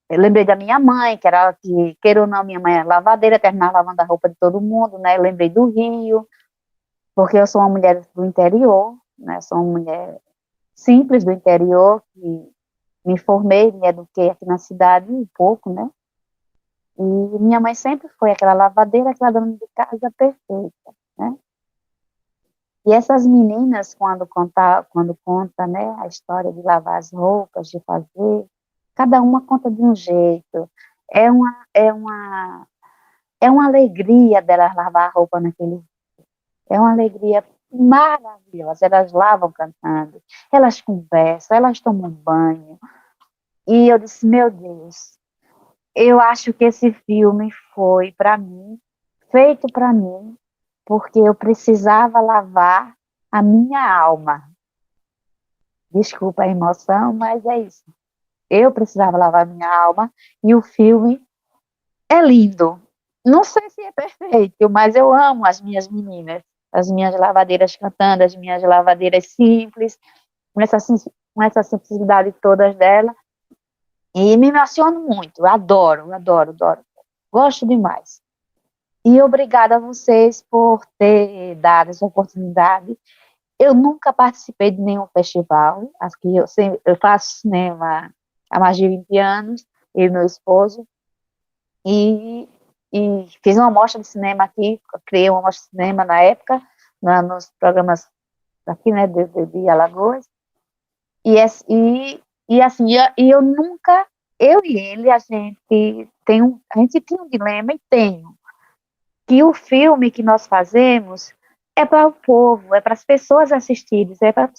eu lembrei da minha mãe, que queira ou não, minha mãe é lavadeira, terminava lavando a roupa de todo mundo, né, eu lembrei do Rio, porque eu sou uma mulher do interior, né, sou uma mulher simples do interior, que me formei, me eduquei aqui na cidade um pouco, né, e minha mãe sempre foi aquela lavadeira, aquela dona de casa perfeita, né, e essas meninas, quando conta, né, a história de lavar as roupas, de fazer, cada uma conta de um jeito, é uma alegria delas lavar a roupa naquele, é uma alegria maravilhosa, elas lavam cantando, elas conversam, elas tomam banho, e eu disse, meu Deus, eu acho que esse filme foi, para mim, feito para mim, porque eu precisava lavar a minha alma. Desculpa a emoção, mas é isso. Eu precisava lavar a minha alma e o filme é lindo. Não sei se é perfeito, mas eu amo as minhas meninas, as minhas lavadeiras cantando, as minhas lavadeiras simples, com essa simplicidade toda dela. E me emociono muito, adoro, adoro, adoro. Gosto demais. E obrigada a vocês por ter dado essa oportunidade. Eu nunca participei de nenhum festival, acho que eu faço cinema há mais de 20 anos, eu e meu esposo, e fiz uma mostra de cinema aqui, criei uma mostra de cinema na época, nos programas aqui, né, de Alagoas, e assim, eu nunca, eu e ele, a gente tinha um dilema, e tenho, que o filme que nós fazemos é para o povo, é para as pessoas assistirem, é para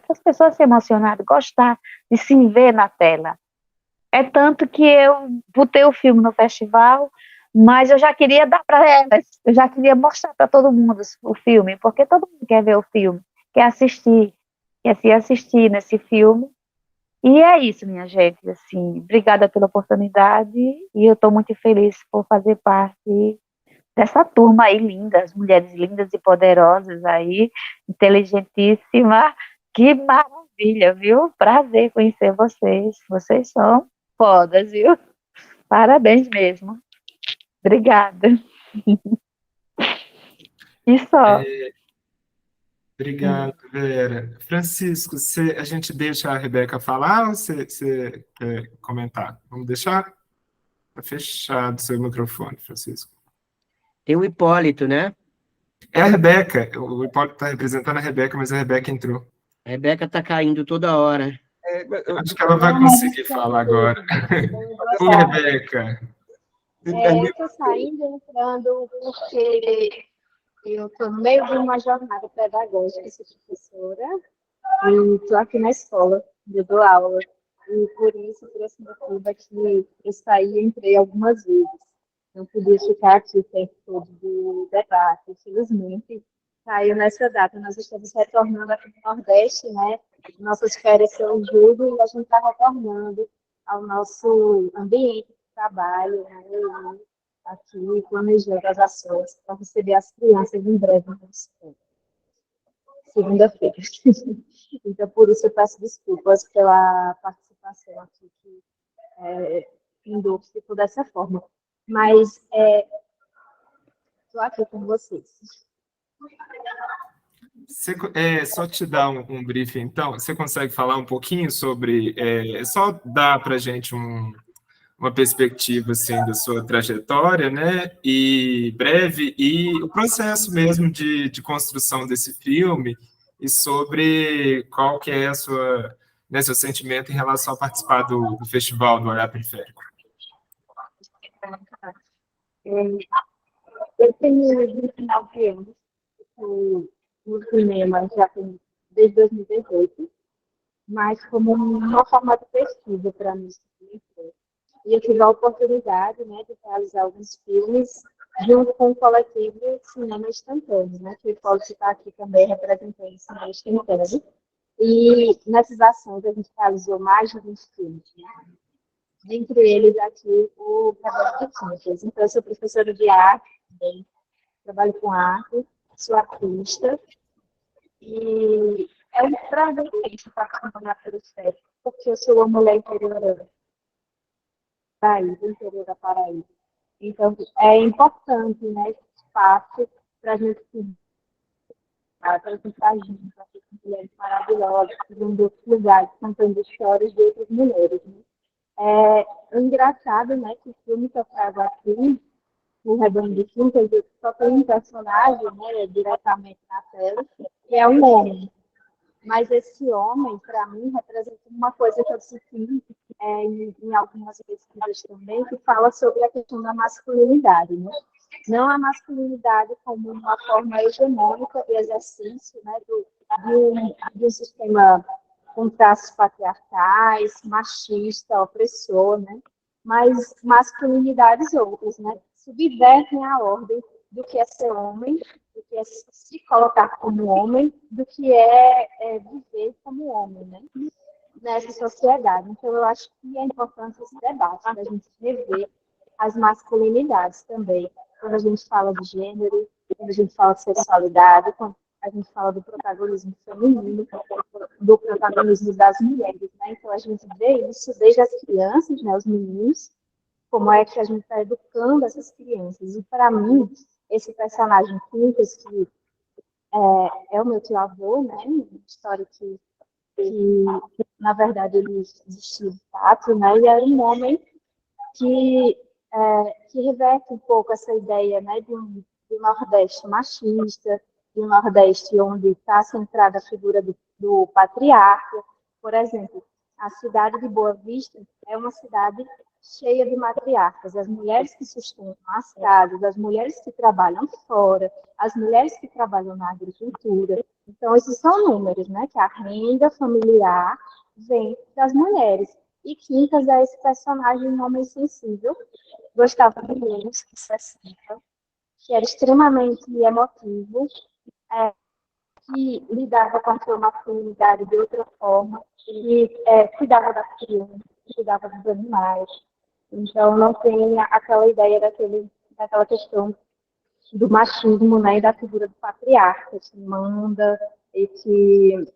as pessoas se emocionarem, gostar de se ver na tela. É tanto que eu botei o filme no festival, mas eu já queria dar para elas, eu já queria mostrar para todo mundo o filme, porque todo mundo quer ver o filme, quer se assistir nesse filme. E é isso, minha gente, assim, obrigada pela oportunidade, e eu estou muito feliz por fazer parte dessa turma aí linda, as mulheres lindas e poderosas aí, inteligentíssima, que maravilha, viu? Prazer conhecer vocês, vocês são fodas, viu? Parabéns mesmo. Obrigada. E só. Obrigado, Vera. Francisco, a gente deixa a Rebeca falar ou você quer comentar? Vamos deixar? Está fechado seu microfone, Francisco. Tem o Hipólito, né? É a Rebeca. O Hipólito está representando a Rebeca, mas a Rebeca entrou. A Rebeca tá caindo toda hora. Acho que ela vai conseguir falar agora. Oi, Rebeca. Eu estou saindo, entrando, porque eu estou no meio de uma jornada pedagógica, sou professora, e estou aqui na escola, eu dou aula. E por isso, por esse motivo aqui, eu saí e entrei algumas vezes. Não podia ficar aqui o tempo todo do debate. Infelizmente, saiu nessa data. Nós estamos retornando aqui no Nordeste, né? Nossas férias são em julho e a gente está retornando ao nosso ambiente de trabalho, né? Aqui, planejando as ações para receber as crianças em breve na escola. Segunda-feira. Então, por isso, eu peço desculpas pela participação aqui, que findou que ficou dessa forma. Mas estou aqui com vocês. Só te dar um briefing, então, você consegue falar um pouquinho sobre, só dar para a gente uma perspectiva assim, da sua trajetória, né, e breve, e o processo mesmo de construção desse filme, e sobre qual que é seu sentimento em relação a participar do Festival do Olhar Periférico. Eu tenho 29 anos, no cinema já tem desde 2018, mas como uma forma de pesquisa para mim. E eu tive a oportunidade, né, de realizar alguns filmes junto com o coletivo Cinema Instantâneo, né, que pode estar aqui também representando o Cinema Instantâneo. E nessas ações a gente realizou mais de 20 filmes, né? Dentre eles aqui o Cabelo de Tintas. Então, eu sou professora de arte, também trabalho com arte, sou artista, e é um prazer imenso participar na Periférica, porque eu sou uma mulher interiorana, interior da Paraíba. Então, é importante, né, esse espaço para a gente se apresentar junto, aqui com mulheres maravilhosas, vivendo outros lugares, contando histórias de outras mulheres. Né? É engraçado, né, que o filme que eu trago aqui, o Rebanho de Tintas, só tem um personagem, né, diretamente na tela, que é um homem. Mas esse homem, para mim, representa uma coisa que eu senti em algumas pesquisas também, que fala sobre a questão da masculinidade, né? Não a masculinidade como uma forma hegemônica de exercício, né, de um sistema com traços patriarcais, machista, opressor, né? mas masculinidades outras, né? Subvertem a ordem do que é ser homem, do que é se colocar como homem, do que é viver como homem, né? Nessa sociedade. Então, eu acho que é importante esse debate, da gente rever as masculinidades também, quando a gente fala de gênero, quando a gente fala de sexualidade, quando a gente fala do protagonismo feminino, do protagonismo das mulheres, né? Então, a gente vê isso desde as crianças, né, os meninos, como é que a gente está educando essas crianças. E, para mim, esse personagem Quincas, que é o meu tio-avô, né, uma história que, na verdade, ele existiu de fato, né, e era um homem que reverte um pouco essa ideia, né, de um Nordeste machista, de um Nordeste onde está centrada a figura do patriarca. Por exemplo, a cidade de Boa Vista é uma cidade cheia de matriarcas, as mulheres que sustentam as casas, as mulheres que trabalham fora, as mulheres que trabalham na agricultura. Então, esses são números, né, que a renda familiar vem das mulheres. E Quincas é esse personagem, um homem sensível, gostava de menos que 60, que era extremamente emotivo, que lidava com a sua masculinidade de outra forma, que cuidava das crianças, cuidava dos animais. Então, não tem aquela ideia daquela questão do machismo, né, e da figura do patriarca, que manda e que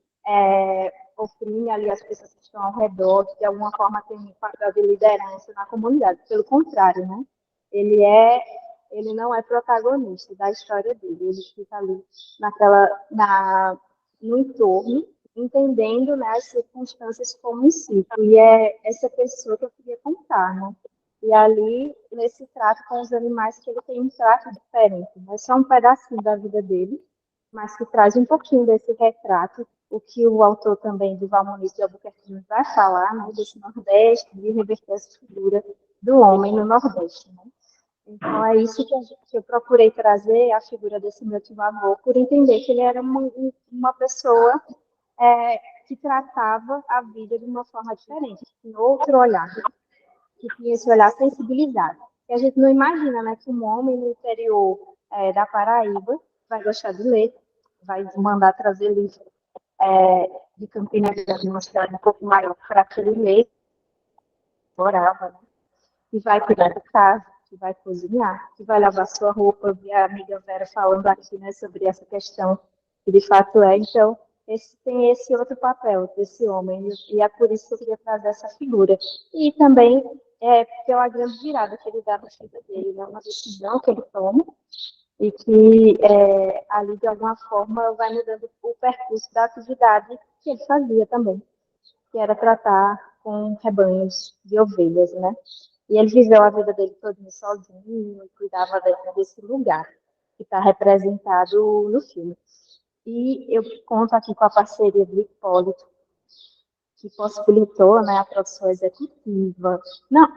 oprime ali as pessoas que estão ao redor, que de alguma forma tem um papel de liderança na comunidade. Pelo contrário, né? Ele não é protagonista da história dele, ele fica ali no entorno, entendendo, né, as circunstâncias como um ciclo. E é essa pessoa que eu queria contar, né? E ali, nesse trato com os animais, que ele tem um trato diferente. Não é só um pedacinho da vida dele, mas que traz um pouquinho desse retrato, o que o autor também, do Muniz de Albuquerque, vai falar, né, desse Nordeste, de reverter essa figura do homem no Nordeste. Né? Então, é isso que eu procurei trazer, a figura desse meu tio-avô, por entender que ele era uma pessoa que tratava a vida de uma forma diferente, que tinha outro olhar, que tinha esse olhar sensibilizado. E a gente não imagina, né, que um homem no interior da Paraíba vai gostar de ler, vai mandar trazer livro de Campina Grande, uma cidade um pouco maior, para que ele lê, morava, né? E vai cuidar da casa, que vai cozinhar, que vai lavar sua roupa. Eu vi a amiga Vera falando aqui, né, sobre essa questão, que de fato é. Então, tem esse outro papel desse homem, e é por isso que eu queria trazer essa figura. E também pela grande virada que ele dá na vida dele, né, uma decisão que ele toma, e que ali, de alguma forma, vai mudando o percurso da atividade que ele fazia também, que era tratar com rebanhos de ovelhas, né? E ele viveu a vida dele todinho sozinho, e cuidava desse lugar, que está representado no filme. E eu conto aqui com a parceria do Hipólito, que possibilitou, né, a produção executiva. Não,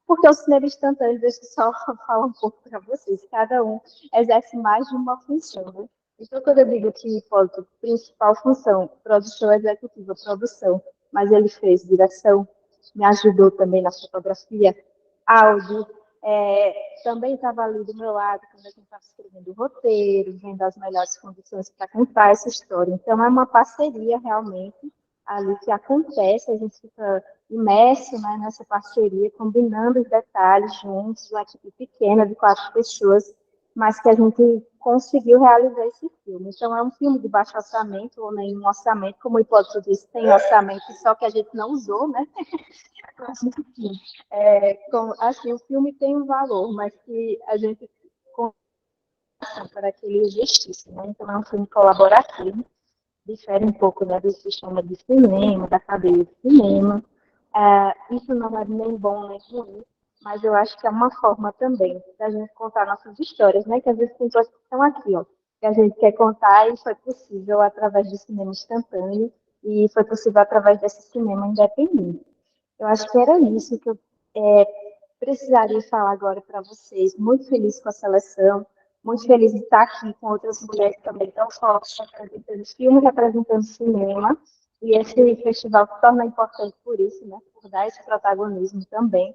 porque o cinema instantâneo, deixa eu só falar um pouco para vocês, cada um exerce mais de uma função, né? Então, quando eu digo que o Hipólito, principal função, produção executiva, produção, mas ele fez direção, me ajudou também na fotografia, áudio, também estava ali do meu lado quando a gente estava escrevendo o roteiro, vendo as melhores condições para contar essa história. Então, é uma parceria realmente ali que acontece, a gente fica imerso, né, nessa parceria, combinando os detalhes juntos, uma equipe pequena de 4 pessoas, mas que a gente conseguiu realizar esse filme. Então, é um filme de baixo orçamento, ou nenhum orçamento, como o Hipólito disse, tem orçamento, só que a gente não usou, né? Assim, o filme tem um valor, mas que a gente para que ele existisse, né? Então, é um filme colaborativo, difere um pouco, né, do sistema de cinema, da cadeia de cinema. Isso não é nem bom nem ruim, mas eu acho que é uma forma também da gente contar nossas histórias, né? Que às vezes tem coisas que estão aqui, ó, que a gente quer contar e foi possível através do cinema instantâneo e foi possível através desse cinema independente. Eu acho que era isso que eu precisaria falar agora para vocês. Muito feliz com a seleção, muito feliz de estar aqui com outras mulheres também tão fortes, representando filme, representando cinema. E esse festival se torna importante por isso, né? Por dar esse protagonismo também.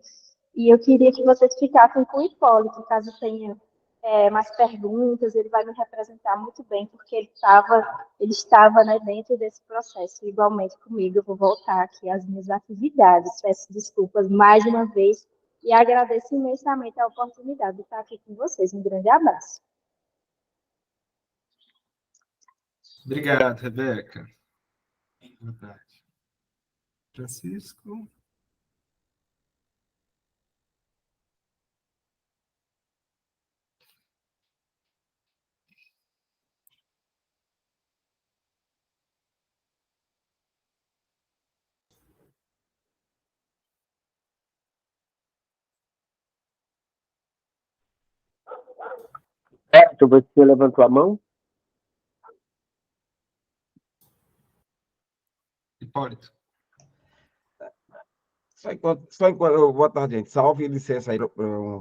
E eu queria que vocês ficassem com o Hipólito, caso tenha mais perguntas, ele vai me representar muito bem, porque ele estava, né, dentro desse processo, igualmente comigo. Eu vou voltar aqui às minhas atividades. Peço desculpas mais uma vez e agradeço imensamente a oportunidade de estar aqui com vocês. Um grande abraço. Obrigado, Rebeca. Boa tarde. Francisco. Certo, você levantou a mão? Hipólito. Boa tarde, gente. Salve, licença aí,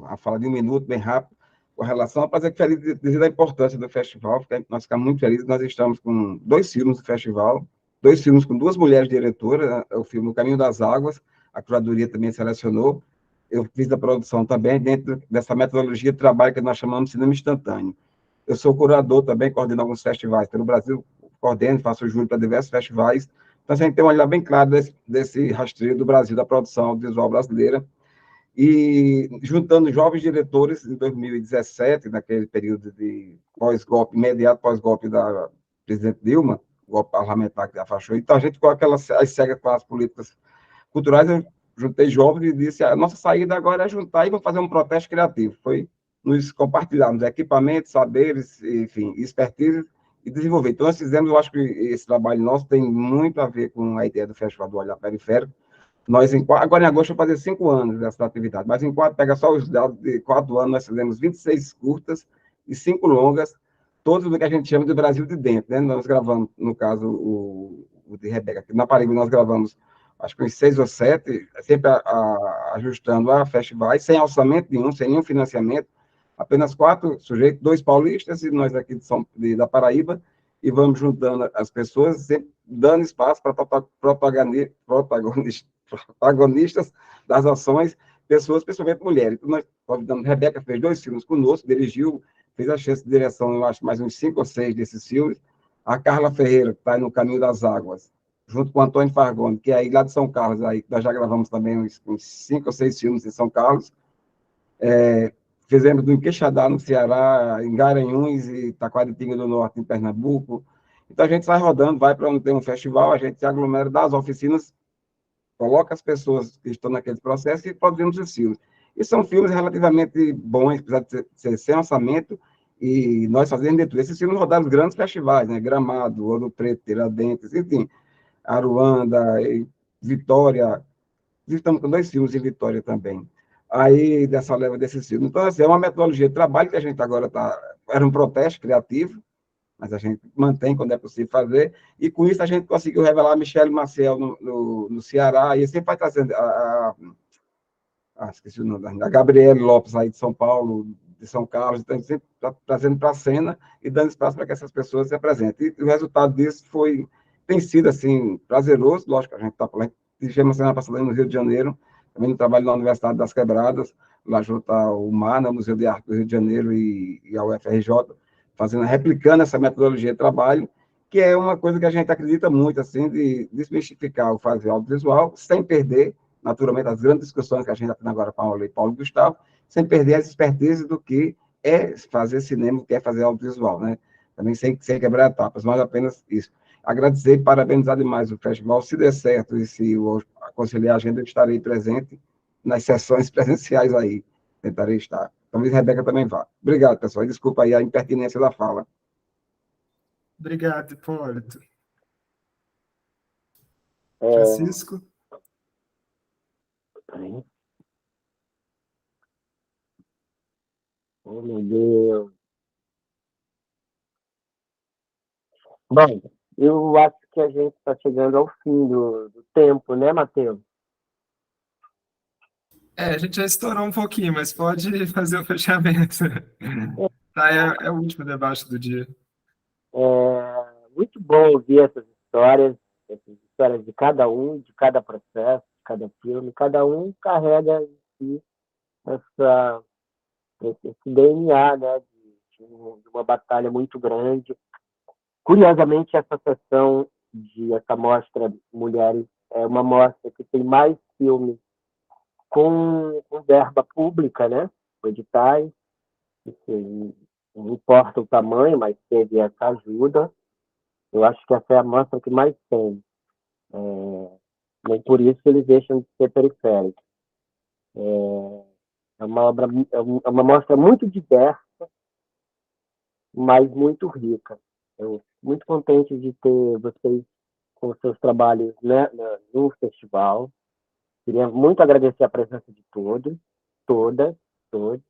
a fala de um minuto, bem rápido, com relação a fazer feliz dizer da importância do festival, porque nós ficamos muito felizes. Nós estamos com 2 filmes do festival, 2 filmes com 2 mulheres diretoras, né? É o filme O Caminho das Águas, a curadoria também selecionou. Eu fiz a produção também dentro dessa metodologia de trabalho que nós chamamos de cinema instantâneo. Eu sou curador também, coordeno alguns festivais pelo Brasil, coordeno, faço júri para diversos festivais. Então, a gente tem um olhar bem claro desse rastreio do Brasil, da produção audiovisual brasileira. E juntando jovens diretores em 2017, naquele período de pós-golpe, imediato pós-golpe da presidente Dilma, o golpe parlamentar que afastou. Então, a gente, com as cegas com as políticas culturais, eu juntei jovens e disse: a nossa saída agora é juntar e vamos fazer um protesto criativo. Foi nos compartilharmos equipamentos, saberes, enfim, expertise e desenvolver. Então, nós fizemos, eu acho que esse trabalho nosso tem muito a ver com a ideia do Festival do Olhar Periférico. Nós, agora em agosto, vou fazer 5 anos dessa atividade, mas enquanto pega só os dados de 4 anos, nós fizemos 26 curtas e 5 longas, todos do que a gente chama de Brasil de dentro, né? Nós gravamos, no caso, o de Rebeca, aqui na Paraíba nós gravamos, acho que uns 6 ou 7, sempre ajustando a festivais, sem orçamento nenhum, sem nenhum financiamento, apenas 4 sujeitos, 2 paulistas e nós aqui da Paraíba, e vamos juntando as pessoas, sempre dando espaço para protagonistas das ações, pessoas, principalmente mulheres. Então, nós convidamos, Rebeca fez 2 filmes conosco, dirigiu, fez a chance de direção, eu acho, mais uns 5 ou 6 desses filmes. A Carla Ferreira, que está no Caminho das Águas, junto com o Antônio Fargoni, que é aí lá de São Carlos, aí nós já gravamos também uns 5 ou 6 filmes em São Carlos. Fizemos do Quixadá, no Ceará, em Garanhuns e Taquaritinga do Norte, em Pernambuco. Então, a gente sai rodando, vai para onde tem um festival, a gente se aglomera das oficinas, coloca as pessoas que estão naquele processo e produzimos os filmes. E são filmes relativamente bons, apesar de ser sem orçamento, e nós fazemos dentro desses filmes rodaram os grandes festivais, né? Gramado, Ouro Preto, Tiradentes, enfim, Aruanda, Vitória. Estamos com 2 filmes em Vitória também. Aí, dessa leva desses filmes. Então, assim, é uma metodologia de trabalho que a gente agora está... Era um protesto criativo, mas a gente mantém quando é possível fazer, e com isso a gente conseguiu revelar a Michelle Maciel no Ceará, e sempre vai trazendo esqueci o nome, a Gabriele Lopes, aí de São Paulo, de São Carlos, então a gente sempre está trazendo para a cena e dando espaço para que essas pessoas se apresentem. E o resultado disso tem sido, assim, prazeroso, lógico, a gente está falando, tivemos semana passada no Rio de Janeiro, também no trabalho na Universidade das Quebradas, lá junto ao MANA, o Museu de Arte do Rio de Janeiro e ao UFRJ, replicando essa metodologia de trabalho, que é uma coisa que a gente acredita muito, assim, de desmistificar o fazer audiovisual, sem perder, naturalmente, as grandes discussões que a gente está tendo agora com a Aula e Paulo Gustavo, sem perder as expertises do que é fazer cinema, o que é fazer audiovisual, né? Também sem quebrar etapas, mas apenas isso. Agradecer e parabenizar demais o festival. Se der certo e se eu aconselhar a agenda, eu estarei presente nas sessões presenciais aí. Tentarei estar. Talvez a Rebeca também vá. Obrigado, pessoal. Desculpa aí a impertinência da fala. Obrigado, Hipólito. Francisco? Oh, meu Deus. Bom, eu acho que a gente está chegando ao fim do tempo, né, Matheus? A gente já estourou um pouquinho, mas pode fazer o fechamento. Tá, é o último debate do dia. Muito bom ouvir essas histórias de cada um, de cada processo, de cada filme. Cada um carrega em si essa, esse DNA, né, de uma batalha muito grande. Curiosamente, essa mostra Mulheres é uma mostra que tem mais filmes com verba pública, né, com editais, que não importa o tamanho, mas teve essa ajuda. Eu acho que essa é a mostra que mais tem. Nem por isso eles deixam de ser periféricos. É uma obra, é uma mostra muito diversa, mas muito rica. Eu fico muito contente de ter vocês com seus trabalhos, né, no festival. Queria muito agradecer a presença de todos, todas, todos.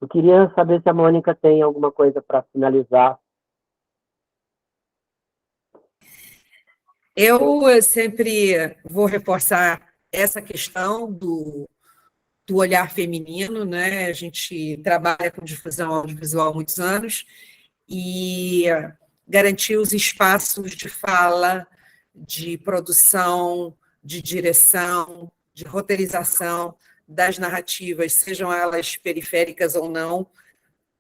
Eu queria saber se a Mônica tem alguma coisa para finalizar. Eu sempre vou reforçar essa questão do olhar feminino, né? A gente trabalha com difusão audiovisual há muitos anos e garantir os espaços de fala, de produção, de direção, de roteirização das narrativas, sejam elas periféricas ou não,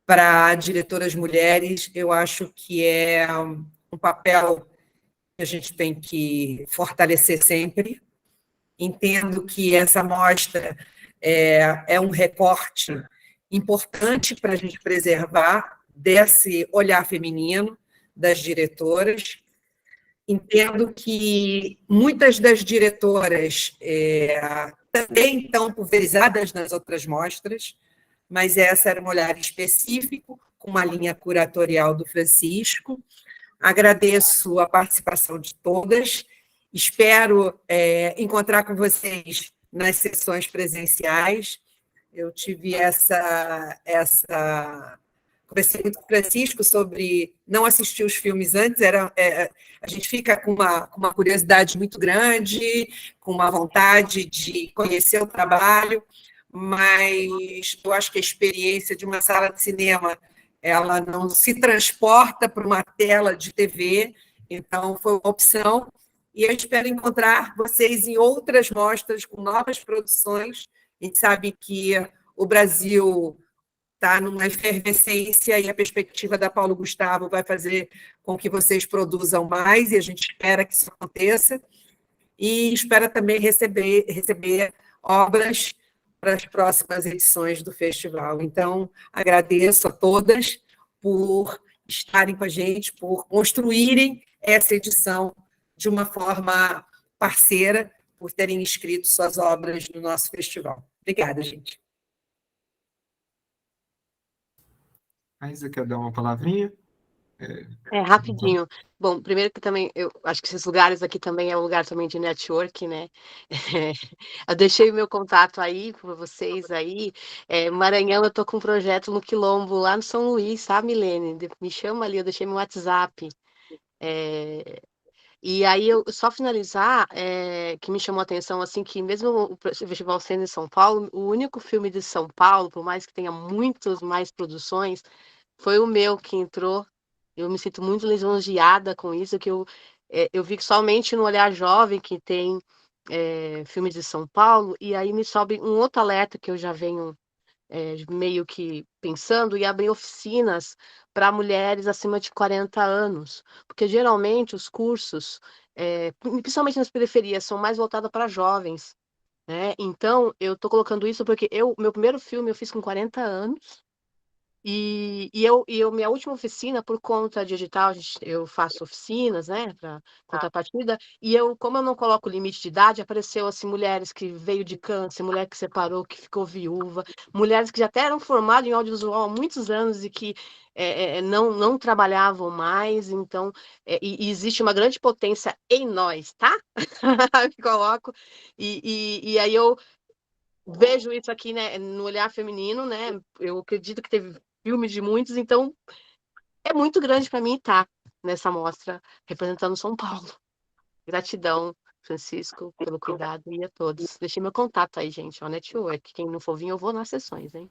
para diretoras mulheres, eu acho que é um papel que a gente tem que fortalecer sempre. Entendo que essa mostra é um recorte importante para a gente preservar desse olhar feminino das diretoras. Entendo que muitas das diretoras também estão pulverizadas nas outras mostras, mas essa era um olhar específico, com uma linha curatorial do Francisco. Agradeço a participação de todas. Espero encontrar com vocês nas sessões presenciais. Eu tive conversei muito com o Francisco sobre não assistir os filmes antes, a gente fica com uma curiosidade muito grande, com uma vontade de conhecer o trabalho, mas eu acho que a experiência de uma sala de cinema ela não se transporta para uma tela de TV, então foi uma opção, e eu espero encontrar vocês em outras mostras, com novas produções. A gente sabe que o Brasil está numa efervescência e a perspectiva da Paulo Gustavo vai fazer com que vocês produzam mais, e a gente espera que isso aconteça, e espera também receber obras para as próximas edições do festival. Então, agradeço a todas por estarem com a gente, por construírem essa edição de uma forma parceira, por terem inscrito suas obras no nosso festival. Obrigada, gente. A Isa quer dar uma palavrinha? Rapidinho. Bom, primeiro que também, eu acho que esses lugares aqui também é um lugar também de network, né? Eu deixei o meu contato aí para vocês aí. Maranhão, eu tô com um projeto no Quilombo, lá no São Luís, sabe, Milene? Me chama ali, eu deixei meu WhatsApp. E aí, eu só finalizar, que me chamou a atenção, assim, que mesmo o Festival sendo em São Paulo, o único filme de São Paulo, por mais que tenha muitas mais produções, foi o meu que entrou. Eu me sinto muito lisonjeada com isso, que eu vi que somente no Olhar Jovem que tem filmes de São Paulo, e aí me sobe um outro alerta que eu já venho meio que pensando, e abrir oficinas para mulheres acima de 40 anos, porque geralmente os cursos, principalmente nas periferias, são mais voltados para jovens, né? Então, eu estou colocando isso porque meu primeiro filme eu fiz com 40 anos, minha última oficina, por conta de edital, eu faço oficinas, né, para contrapartida, como eu não coloco limite de idade, apareceu assim, mulheres que veio de câncer, mulher que separou, que ficou viúva, mulheres que já até eram formadas em audiovisual há muitos anos e que não trabalhavam mais, então, e existe uma grande potência em nós, tá? Me coloco, e aí eu vejo isso aqui, né, no olhar feminino, né? Eu acredito que teve filmes de muitos, então é muito grande para mim estar nessa mostra representando São Paulo. Gratidão, Francisco, pelo cuidado, e a todos. Deixei meu contato aí, gente, ó, network. Quem não for vir, eu vou nas sessões, hein?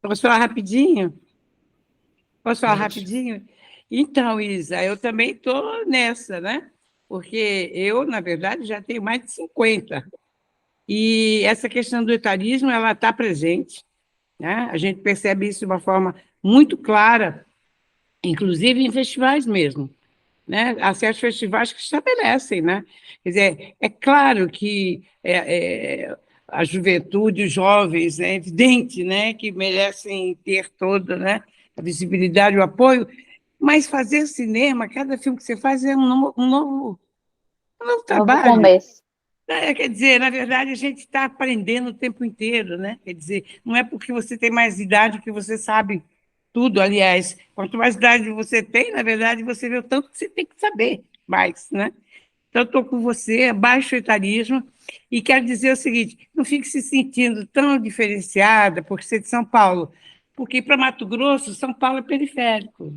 Posso falar rapidinho? Posso falar rapidinho? Então, Isa, eu também estou nessa, né? Porque eu, na verdade, já tenho mais de 50. E essa questão do etarismo, ela está presente, né? A gente percebe isso de uma forma muito clara, inclusive em festivais mesmo, né? Há certos festivais que estabelecem, né? Quer dizer, é claro que a juventude, os jovens, é evidente, né, que merecem ter toda, né, a visibilidade, o apoio, mas fazer cinema, cada filme que você faz é um novo Novo trabalho. começo. Quer dizer, na verdade, a gente está aprendendo o tempo inteiro, né? Quer dizer, não é porque você tem mais idade que você sabe tudo, aliás. Quanto mais idade você tem, na verdade, você vê o tanto que você tem que saber mais, né? Então, estou com você, baixo etarismo, e quero dizer o seguinte, não fique se sentindo tão diferenciada por ser de São Paulo, porque para Mato Grosso, São Paulo é periférico.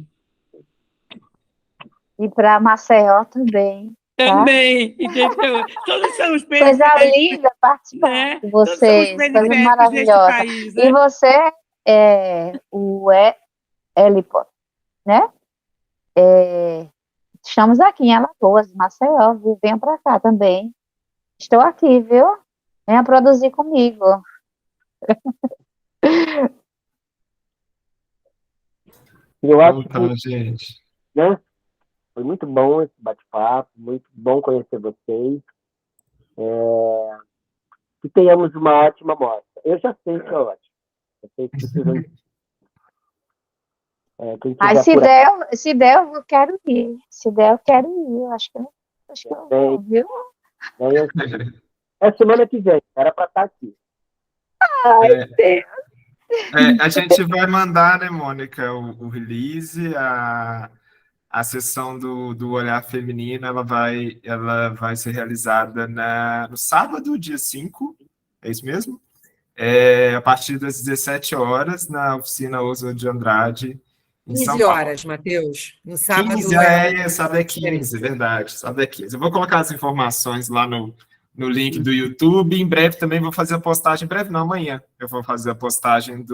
E para Maceió também, tá? Também, entendeu? Todos somos Coisa periféricos, linda participar né? com Todos somos vocês, coisa periféricos deste maravilhosa. país, E né? você é o Elipo, né? Estamos aqui em Alagoas, Maceió, viu? Venha para cá também. Estou aqui, viu? Venha produzir comigo. Eu acho Então, que, gente. né, foi muito bom esse bate-papo, muito bom conhecer vocês. Que tenhamos uma ótima mostra. Eu já sei que é ótimo. Eu sei que precisam. Quem Mas estiver por se der, eu quero ir. Se der, eu quero ir. Eu acho que eu vou, viu? aí, é semana que vem, era para estar aqui. Ai, É, Deus. a gente vai mandar, né, Mônica, o release, a sessão do Olhar Feminino, ela vai ser realizada no sábado, dia 5, é isso mesmo? A partir das 17 horas, na oficina Oswald de Andrade, em São 15 Paulo. horas, Matheus. No 15, sábado é sábado é 15, é verdade, sábado é 15. Eu vou colocar as informações lá no link do YouTube. Em breve também vou fazer a postagem, em breve não, amanhã eu vou fazer a postagem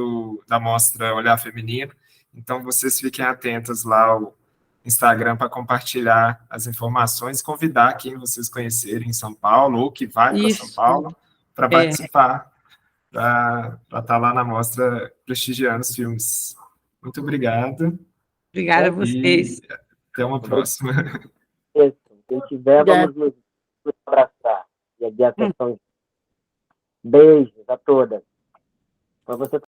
da mostra Olhar Feminino. Então vocês fiquem atentos lá ao Instagram para compartilhar as informações, convidar quem vocês conhecerem em São Paulo ou que vai para São Isso. Paulo para participar, para estar lá na mostra prestigiando os filmes. Muito obrigado. Obrigada a vocês. E até uma próxima. Quem tiver, vamos nos abraçar. E a sessão. Beijos a todas. Para você